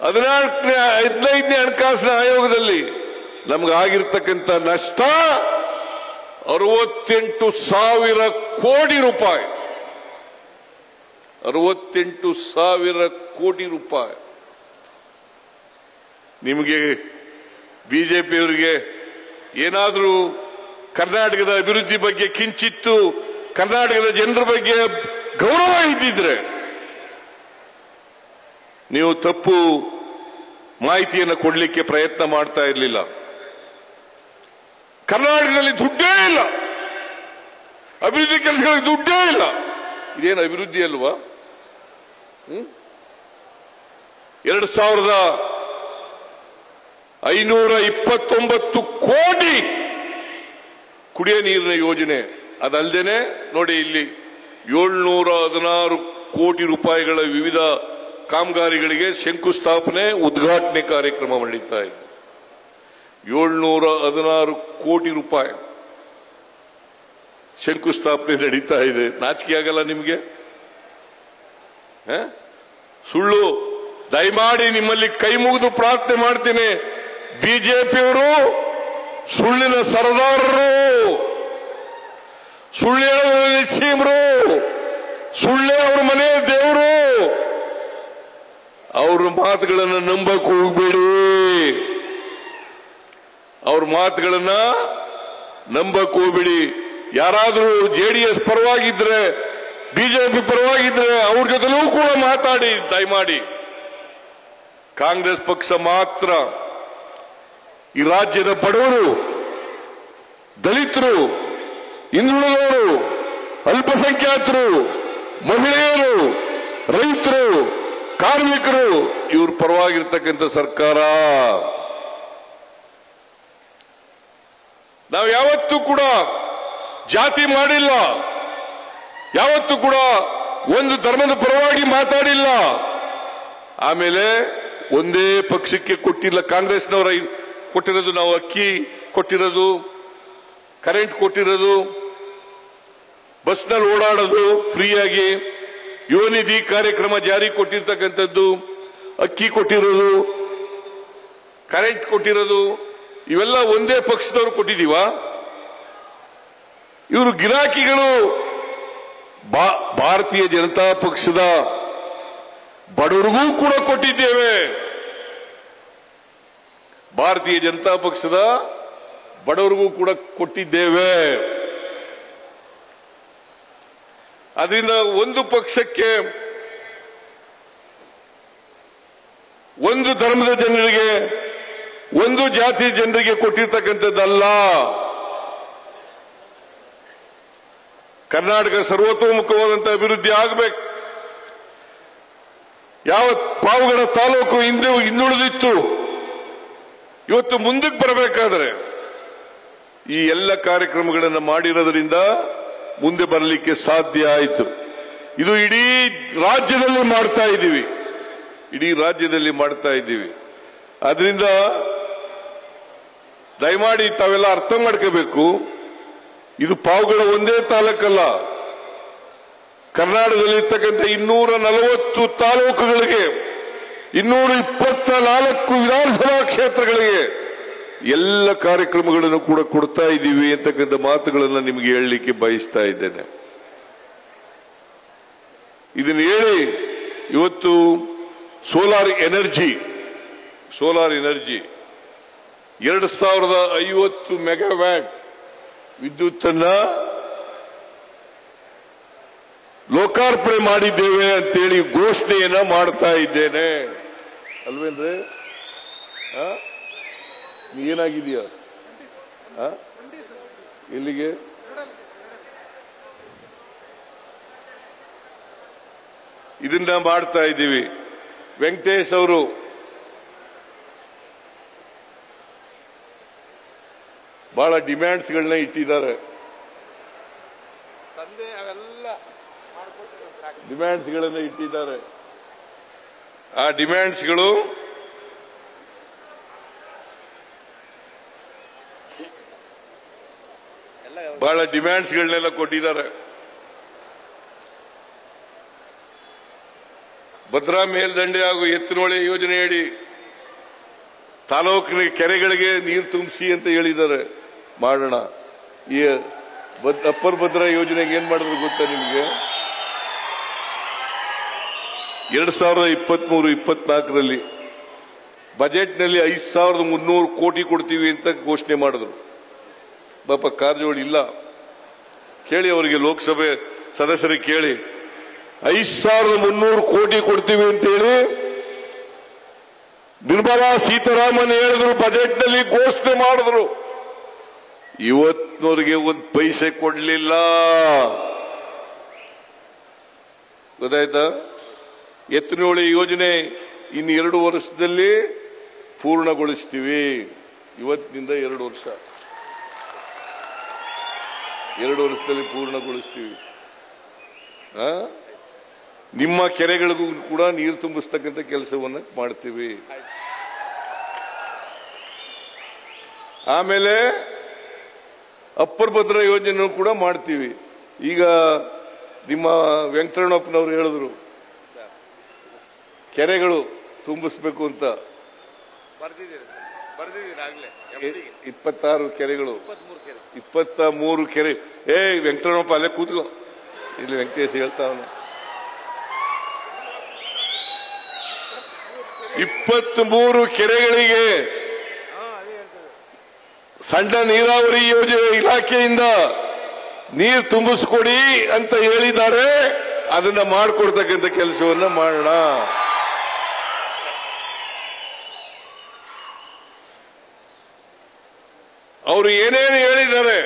15ನೇ ಹಣಕಾಸಿನ ಆಯೋಗದಲ್ಲಿ ನಮಗಾಗಿರ್ತಕ್ಕಂಥ ನಷ್ಟ 68,000 ಕೋಟಿ ರೂಪಾಯಿ. 68,000 ಕೋಟಿ ರೂಪಾಯಿ. ನಿಮಗೆ ಬಿಜೆಪಿಯವರಿಗೆ ಏನಾದರೂ ಕರ್ನಾಟಕದ ಅಭಿವೃದ್ಧಿ ಬಗ್ಗೆ ಕಿಂಚಿತ್ತು ಕರ್ನಾಟಕದ ಜನರ ಬಗ್ಗೆ ಗೌರವ ಇದ್ದಿದ್ರೆ ನೀವು ತಪ್ಪು ಮಾಹಿತಿಯನ್ನು ಕೊಡಲಿಕ್ಕೆ ಪ್ರಯತ್ನ ಮಾಡ್ತಾ ಇರಲಿಲ್ಲ. ಕರ್ನಾಟಕದಲ್ಲಿ ದುಡ್ಡೇ ಇಲ್ಲ, ಅಭಿವೃದ್ಧಿ ಕೆಲಸಗಳಿಗೆ ದುಡ್ಡೇ ಇಲ್ಲ. ಇದೇನು ಅಭಿವೃದ್ಧಿ ಅಲ್ವಾ? 2,529 ಕೋಟಿ ಕುಡಿಯ ನೀರಿನ ಯೋಜನೆ. ಅದಲ್ಲದೆ ನೋಡಿ ಇಲ್ಲಿ 716 ಕೋಟಿ ರೂಪಾಯಿಗಳ ವಿವಿಧ ಕಾಮಗಾರಿಗಳಿಗೆ ಶಂಕುಸ್ಥಾಪನೆ ಉದ್ಘಾಟನೆ ಕಾರ್ಯಕ್ರಮ ನಡೀತಾ ಇದೆ. 716 ಕೋಟಿ ರೂಪಾಯಿ ಶಂಕುಸ್ಥಾಪನೆ ನಡೀತಾ ಇದೆ. ನಾಚಿಕೆ ಆಗಲ್ಲ ನಿಮಗೆ? ಸುಳ್ಳು. ದಯಮಾಡಿ ನಿಮ್ಮಲ್ಲಿ ಕೈ ಮುಗಿದು ಪ್ರಾರ್ಥನೆ ಮಾಡ್ತೀನಿ, ಬಿಜೆಪಿಯವರು ಸುಳ್ಳಿನ ಸರದಾರರು, ಸುಳ್ಳು ನಿಶ್ಚೀಮರು, ಸುಳ್ಳೇ ಅವ್ರ ಮನೆ ದೇವರು. ಅವ್ರ ಮಾತುಗಳನ್ನು ನಂಬಕ್ ಹೋಗ್ಬೇಡಿ, ಅವ್ರ ಮಾತುಗಳನ್ನ ನಂಬಕ್ ಹೋಗ್ಬೇಡಿ. ಯಾರಾದ್ರೂ ಜೆಡಿಎಸ್ ಪರವಾಗಿದ್ರೆ, ಬಿಜೆಪಿ ಪರವಾಗಿದ್ರೆ ಅವ್ರ ಜೊತೆಲೂ ಕೂಡ ಮಾತಾಡಿ ದಯಮಾಡಿ. ಕಾಂಗ್ರೆಸ್ ಪಕ್ಷ ಮಾತ್ರ ಈ ರಾಜ್ಯದ ಬಡವರು, ದಲಿತರು, ಹಿಂದುಳಿದವರು, ಅಲ್ಪಸಂಖ್ಯಾತರು, ಮಹಿಳೆಯರು, ರೈತರು, ಕಾರ್ಮಿಕರು ಇವ್ರ ಪರವಾಗಿರ್ತಕ್ಕಂಥ ಸರ್ಕಾರ. ನಾವು ಯಾವತ್ತೂ ಕೂಡ ಜಾತಿ ಮಾಡಿಲ್ಲ, ಯಾವತ್ತೂ ಕೂಡ ಒಂದು ಧರ್ಮದ ಪರವಾಗಿ ಮಾತಾಡಿಲ್ಲ. ಆಮೇಲೆ ಒಂದೇ ಪಕ್ಷಕ್ಕೆ ಕೊಟ್ಟಿಲ್ಲ. ಕಾಂಗ್ರೆಸ್ನವರ ಕೊಟ್ಟಿರೋದು ನಾವು ಅಕ್ಕಿ ಕೊಟ್ಟಿರೋದು, ಕರೆಂಟ್ ಕೊಟ್ಟಿರೋದು, ಬಸ್ನಲ್ಲಿ ಓಡಾಡೋದು ಫ್ರೀಯಾಗಿ, ಯುವ ನಿಧಿ ಕಾರ್ಯಕ್ರಮ ಜಾರಿ ಕೊಟ್ಟಿರ್ತಕ್ಕಂಥದ್ದು, ಅಕ್ಕಿ ಕೊಟ್ಟಿರೋದು, ಕರೆಂಟ್ ಕೊಟ್ಟಿರೋದು, ಇವೆಲ್ಲ ಒಂದೇ ಪಕ್ಷದವರು ಕೊಟ್ಟಿದೀವ? ಇವರು ಗಿರಾಕಿಗಳು. ಭಾರತೀಯ ಜನತಾ ಪಕ್ಷದ ಬಡವರಿಗೂ ಕೂಡ ಕೊಟ್ಟಿದ್ದೇವೆ. ಭಾರತೀಯ ಜನತಾ ಪಕ್ಷದ ಬಡವರಿಗೂ ಕೂಡ ಕೊಟ್ಟಿದ್ದೇವೆ. ಅದರಿಂದ ಒಂದು ಪಕ್ಷಕ್ಕೆ, ಒಂದು ಧರ್ಮದ ಜನರಿಗೆ, ಒಂದು ಜಾತಿ ಜನರಿಗೆ ಕೊಟ್ಟಿರ್ತಕ್ಕಂಥದ್ದಲ್ಲ. ಕರ್ನಾಟಕ ಸರ್ವತೋಮುಖವಾದಂತಹ ಅಭಿವೃದ್ಧಿ ಆಗಬೇಕು. ಯಾವ ಪಾವಗಡ ತಾಲೂಕು ಹಿಂದುಳಿದಿತ್ತು, ಇವತ್ತು ಮುಂದಕ್ಕೆ ಬರಬೇಕಾದ್ರೆ ಈ ಎಲ್ಲ ಕಾರ್ಯಕ್ರಮಗಳನ್ನು ಮಾಡಿರೋದ್ರಿಂದ ಮುಂದೆ ಬರಲಿಕ್ಕೆ ಸಾಧ್ಯ ಆಯಿತು. ಇದು ಇಡೀ ರಾಜ್ಯದಲ್ಲಿ ಮಾಡ್ತಾ ಇದ್ದೀವಿ, ಇಡೀ ರಾಜ್ಯದಲ್ಲಿ ಮಾಡ್ತಾ ಇದ್ದೀವಿ. ಆದ್ರಿಂದ ದಯಮಾಡಿ ತಾವೆಲ್ಲ ಅರ್ಥ ಮಾಡ್ಕೋಬೇಕು, ಇದು ಪಾವಗಡ ಒಂದೇ ತಾಲೂಕಲ್ಲ, ಕರ್ನಾಟಕದಲ್ಲಿರ್ತಕ್ಕಂಥ 240 ತಾಲೂಕುಗಳಿಗೆ, 224 ವಿಧಾನಸಭಾ ಕ್ಷೇತ್ರಗಳಿಗೆ ಎಲ್ಲ ಕಾರ್ಯಕ್ರಮಗಳನ್ನು ಕೂಡ ಕೊಡ್ತಾ ಇದ್ದೀವಿ ಅಂತಕ್ಕಂಥ ಮಾತುಗಳನ್ನು ನಿಮಗೆ ಹೇಳಲಿಕ್ಕೆ ಬಯಸ್ತಾ ಇದ್ದೇನೆ. ಇದನ್ನು ಹೇಳಿ ಇವತ್ತು ಸೋಲಾರ್ ಎನರ್ಜಿ 2050 ಮೆಗಾವ್ಯಾಟ್ ವಿದ್ಯುತ್ತನ್ನ ಲೋಕಾರ್ಪಣೆ ಮಾಡಿದ್ದೇವೆ ಅಂತೇಳಿ ಘೋಷಣೆಯನ್ನ ಮಾಡ್ತಾ ಇದ್ದೇನೆ. ಅಲ್ವೇನ್ರಿ? ಏನಾಗಿದೆಯಾ? ಎಲ್ಲಿಗೆ? ಇದನ್ನ ಮಾಡ್ತಾ ಇದ್ದೀವಿ. ವೆಂಕಟೇಶ್ ಅವರು ಬಹಳ ಡಿಮ್ಯಾಂಡ್ಸ್ಗಳನ್ನ ಇಟ್ಟಿದ್ದಾರೆ. ಡಿಮ್ಯಾಂಡ್ಸ್ಗಳನ್ನ ಇಟ್ಟಿದ್ದಾರೆ. ಆ ಡಿಮ್ಯಾಂಡ್ಸ್ಗಳು ಬಹಳ ಡಿಮ್ಯಾಂಡ್ಸ್ಗಳನ್ನೆಲ್ಲ ಕೊಟ್ಟಿದ್ದಾರೆ. ಭದ್ರಾ ಮೇಲ್ದಂಡೆ ಹಾಗೂ ಎತ್ತಿನಹೊಳೆ ಯೋಜನೆಯಡಿ ತಾಲೂಕಿನ ಕೆರೆಗಳಿಗೆ ನೀರು ತುಂಬಿಸಿ ಅಂತ ಹೇಳಿದ್ದಾರೆ. ಮಾಡೋಣ. ಈ ಅಪ್ಪರ್ ಭದ್ರಾ ಯೋಜನೆಗೆ ಏನ್ ಮಾಡಿದ್ರು ಗೊತ್ತಾ ನಿಮಗೆ? 2023-24ರಲ್ಲಿ ಬಜೆಟ್ನಲ್ಲಿ 5,300 ಕೋಟಿ ಕೊಡ್ತೀವಿ ಅಂತ ಘೋಷಣೆ ಮಾಡಿದ್ರು. ಪಾಪ ಕಾರಜೋಳ ಇಲ್ಲ, ಕೇಳಿ ಅವರಿಗೆ, ಲೋಕಸಭೆ ಸದಸ್ಯರಿಗೆ ಕೇಳಿ. 5,300 ಕೋಟಿ ಕೊಡ್ತೀವಿ ಅಂತೇಳಿ ನಿರ್ಮಲಾ ಸೀತಾರಾಮನ್ ಹೇಳಿದ್ರು, ಬಜೆಟ್ನಲ್ಲಿ ಘೋಷಣೆ ಮಾಡಿದ್ರು. ಇವತ್ತಿನವರಿಗೆ ಒಂದು ಪೈಸೆ ಕೊಡ್ಲಿಲ್ಲ. ಗೊತ್ತಾಯ್ತಾ? ಎತ್ತಿನಹೊಳೆ ಯೋಜನೆ ಇನ್ನು 2 ವರ್ಷದಲ್ಲಿ ಪೂರ್ಣಗೊಳಿಸ್ತೀವಿ. ಇವತ್ತಿನಿಂದ 2 ವರ್ಷ, 2 ವರ್ಷದಲ್ಲಿ ಪೂರ್ಣಗೊಳಿಸ್ತೀವಿ. ನಿಮ್ಮ ಕೆರೆಗಳಿಗೂ ಕೂಡ ನೀರು ತುಂಬಿಸ್ತಕ್ಕಂಥ ಕೆಲಸವನ್ನು ಮಾಡ್ತೀವಿ. ಆಮೇಲೆ ಅಪ್ಪರ್ ಭದ್ರಾ ಯೋಜನೆ ಕೂಡ ಮಾಡ್ತೀವಿ. ಈಗ ನಿಮ್ಮ ವೆಂಕಟರಮಣಪ್ಪನವರು ಹೇಳಿದ್ರು ಕೆರೆಗಳು ತುಂಬಿಸ್ಬೇಕು ಅಂತ. 26 ಕೆರೆಗಳು, 23 ಕೆರೆ. ವೆಂಕಟರಮಣಪ್ಪ ಅಲ್ಲೇ ಕೂತ್ಕೋ, ಇಲ್ಲಿ ವೆಂಕಟೇಶ್ ಹೇಳ್ತಾವನು. 23 ಕೆರೆಗಳಿಗೆ ಸಣ್ಣ ನೀರಾವರಿ ಯೋಜನೆ ಇಲಾಖೆಯಿಂದ ನೀರು ತುಂಬಿಸ್ಕೊಡಿ ಅಂತ ಹೇಳಿದ್ದಾರೆ. ಅದನ್ನ ಮಾಡಿಕೊಡ್ತಕ್ಕಂಥ ಕೆಲಸವನ್ನ ಮಾಡೋಣ. ಅವರು ಏನೇನು ಹೇಳಿದ್ದಾರೆ,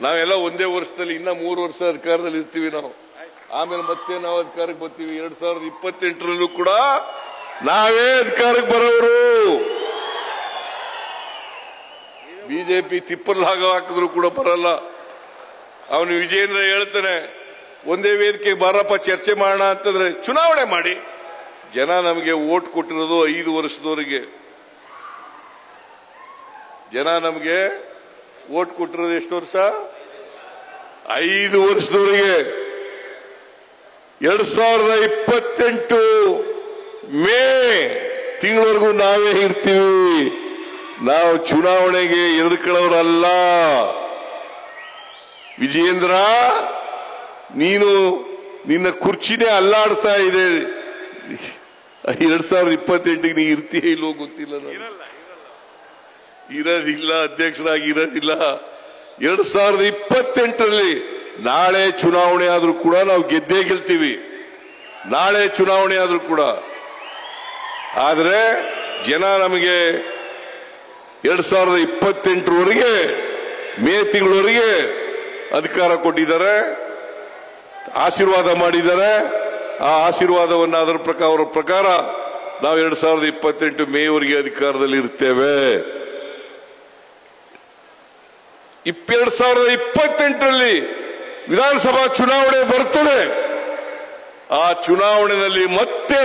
ನಾವೆಲ್ಲ ಒಂದೇ ವರ್ಷದಲ್ಲಿ ಇನ್ನ 3 ವರ್ಷ ಅಧಿಕಾರದಲ್ಲಿ ಇರ್ತೀವಿ ನಾವು. ಆಮೇಲೆ ಮತ್ತೆ ನಾವು ಅಧಿಕಾರಕ್ಕೆ ಬರ್ತೀವಿ. 2028ರಲ್ಲೂ ಕೂಡ ನಾವೇ ಅಧಿಕಾರಕ್ಕೆ ಬರೋರು. ಬಿಜೆಪಿ ತಿಪ್ಪಲ್ ಹಾಕಿದ್ರು ಕೂಡ ಬರಲ್ಲ. ಅವನು ವಿಜೇಂದ್ರ ಹೇಳ್ತಾನೆ, ಒಂದೇ ವೇದಿಕೆ ಬಾರಪ್ಪ ಚರ್ಚೆ ಮಾಡೋಣ ಅಂತಂದ್ರೆ ಚುನಾವಣೆ ಮಾಡಿ. ಜನ ನಮಗೆ ವೋಟ್ ಕೊಟ್ಟಿರೋದು 5 ವರ್ಷದವರೆಗೆ. ಜನ ನಮಗೆ ವೋಟ್ ಕೊಟ್ಟಿರೋದು ಎಷ್ಟು ವರ್ಷ? 5 ವರ್ಷದವರೆಗೆ. 2028 ಮೇ ತಿಂಗಳವರೆಗೂ ನಾವೇ ಇರ್ತೀವಿ. ನಾವು ಚುನಾವಣೆಗೆ ಎದುರುಕೊಳ್ಳೋರಲ್ಲ. ವಿಜಯೇಂದ್ರ, ನೀನು ನಿನ್ನ ಕುರ್ಚಿನೇ ಅಲ್ಲಾಡ್ತಾ ಇದೆ. 2028ಗೆ ನೀ ಇರ್ತೀಯ ಇಲ್ವೋ ಗೊತ್ತಿಲ್ಲ. ಇರೋದಿಲ್ಲ, ಅಧ್ಯಕ್ಷರಾಗಿ ಇರೋದಿಲ್ಲ. 2028ರಲ್ಲಿ ನಾಳೆ ಚುನಾವಣೆ ಆದ್ರೂ ಕೂಡ ನಾವು ಗೆದ್ದೇ ಗೆಲ್ತೀವಿ. ನಾಳೆ ಚುನಾವಣೆ ಆದ್ರೂ ಕೂಡ. ಆದ್ರೆ ಜನ ನಮಗೆ 2028ರವರೆಗೆ ಮೇ ತಿಂಗಳವರೆಗೆ ಅಧಿಕಾರ ಕೊಟ್ಟಿದ್ದಾರೆ, ಆಶೀರ್ವಾದ ಮಾಡಿದ್ದಾರೆ. ಆ ಆಶೀರ್ವಾದವನ್ನು ಅದರ ಪ್ರಕಾರ ನಾವು 2028 ಮೇವರೆಗೆ ಅಧಿಕಾರದಲ್ಲಿ ಇರ್ತೇವೆ. 2028ರಲ್ಲಿ ವಿಧಾನಸಭಾ ಚುನಾವಣೆ ಬರ್ತದೆ. ಆ ಚುನಾವಣೆಯಲ್ಲಿ ಮತ್ತೆ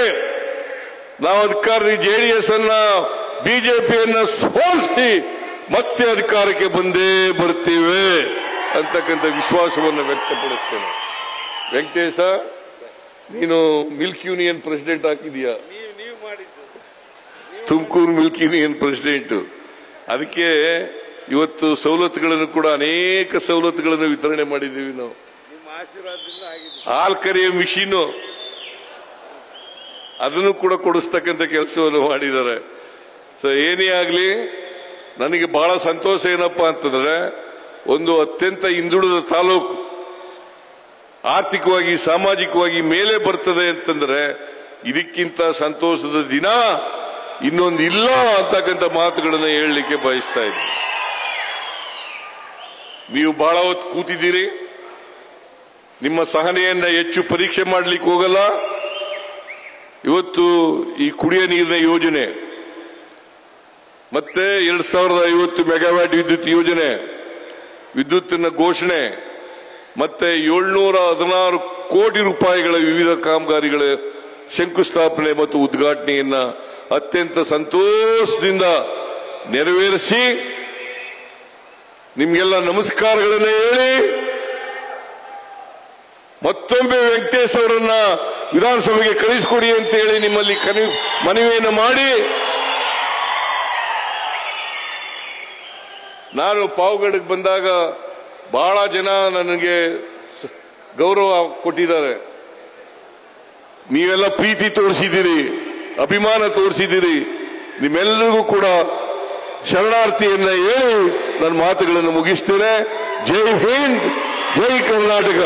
ನಾವು ಅಧಿಕಾರದಲ್ಲಿ ಜೆಡಿಎಸ್ ಅನ್ನ ಬಿಜೆಪಿಯನ್ನ ಸೋಲಿಸಿ ಮತ್ತೆ ಅಧಿಕಾರಕ್ಕೆ ಬಂದೇ ಬರ್ತೀವಿ ಅಂತಕ್ಕಂಥ ವಿಶ್ವಾಸವನ್ನು ವ್ಯಕ್ತಪಡಿಸ್ತೇನೆ. ವೆಂಕಟೇಶ, ನೀನು ಮಿಲ್ಕ್ ಯೂನಿಯನ್ ಪ್ರೆಸಿಡೆಂಟ್ ಹಾಕಿದೀಯಾ? Tumakuru milk union president. ಅದಕ್ಕೆ ಇವತ್ತು ಸವಲತ್ತುಗಳನ್ನು ಕೂಡ ಅನೇಕ ಸವಲತ್ತುಗಳನ್ನು ವಿತರಣೆ ಮಾಡಿದ್ದೀವಿ ನಾವು. ಹಾಲು ಕರೆಯೋ ಮಿಷಿನ್ ಅದನ್ನು ಕೂಡ ಕೊಡಿಸ್ತಕ್ಕಂಥ ಕೆಲಸವನ್ನು ಮಾಡಿದ್ದಾರೆ. ಸೊ ಏನೇ ಆಗಲಿ, ನನಗೆ ಬಹಳ ಸಂತೋಷ ಏನಪ್ಪಾ ಅಂತಂದ್ರೆ, ಒಂದು ಅತ್ಯಂತ ಹಿಂದುಳಿದ ತಾಲೂಕು ಆರ್ಥಿಕವಾಗಿ ಸಾಮಾಜಿಕವಾಗಿ ಮೇಲೆ ಬರ್ತದೆ ಅಂತಂದ್ರೆ ಇದಕ್ಕಿಂತ ಸಂತೋಷದ ದಿನ ಇನ್ನೊಂದು ಇಲ್ಲ ಅಂತಕ್ಕಂಥ ಮಾತುಗಳನ್ನು ಹೇಳಲಿಕ್ಕೆ ಬಯಸ್ತಾ ಇದ್ದೀನಿ. ನೀವು ಬಹಳ ಹೊತ್ತು ಕೂತಿದ್ದೀರಿ. ನಿಮ್ಮ ಸಹನೆಯನ್ನ ಹೆಚ್ಚು ಪರೀಕ್ಷೆ ಮಾಡಲಿಕ್ಕೆ ಹೋಗಲ್ಲ. ಇವತ್ತು ಈ ಕುಡಿಯ ನೀರಿನ ಯೋಜನೆ, ಮತ್ತೆ 2050 ಮೆಗಾವ್ಯಾಟ್ ವಿದ್ಯುತ್ ಯೋಜನೆ, ವಿದ್ಯುತ್ತಿನ ಘೋಷಣೆ, ಮತ್ತೆ 716 ಕೋಟಿ ರೂಪಾಯಿಗಳ ವಿವಿಧ ಕಾಮಗಾರಿಗಳ ಶಂಕುಸ್ಥಾಪನೆ ಮತ್ತು ಉದ್ಘಾಟನೆಯನ್ನ ಅತ್ಯಂತ ಸಂತೋಷದಿಂದ ನೆರವೇರಿಸಿ ನಿಮ್ಗೆಲ್ಲ ನಮಸ್ಕಾರಗಳನ್ನು ಹೇಳಿ ಮತ್ತೊಮ್ಮೆ ವೆಂಕಟೇಶ್ ಅವರನ್ನ ವಿಧಾನಸಭೆಗೆ ಕಳಿಸಿಕೊಡಿ ಅಂತ ಹೇಳಿ ನಿಮ್ಮಲ್ಲಿ ಮನವಿಯನ್ನು ಮಾಡಿ, ನಾನು ಪಾವಗಡಕ್ಕೆ ಬಂದಾಗ ಬಹಳ ಜನ ನನಗೆ ಗೌರವ ಕೊಟ್ಟಿದ್ದಾರೆ. ನೀವೆಲ್ಲ ಪ್ರೀತಿ ತೋರಿಸಿದ್ದೀರಿ, ಅಭಿಮಾನ ತೋರಿಸಿದ್ದೀರಿ. ನಿಮ್ಮೆಲ್ಲರಿಗೂ ಕೂಡ ಶರಣಾರ್ಥಿಯನ್ನ ಹೇಳಿ ನನ್ನ ಮಾತುಗಳನ್ನು ಮುಗಿಸ್ತೇನೆ. ಜೈ ಹಿಂದ್, ಜೈ ಕರ್ನಾಟಕ.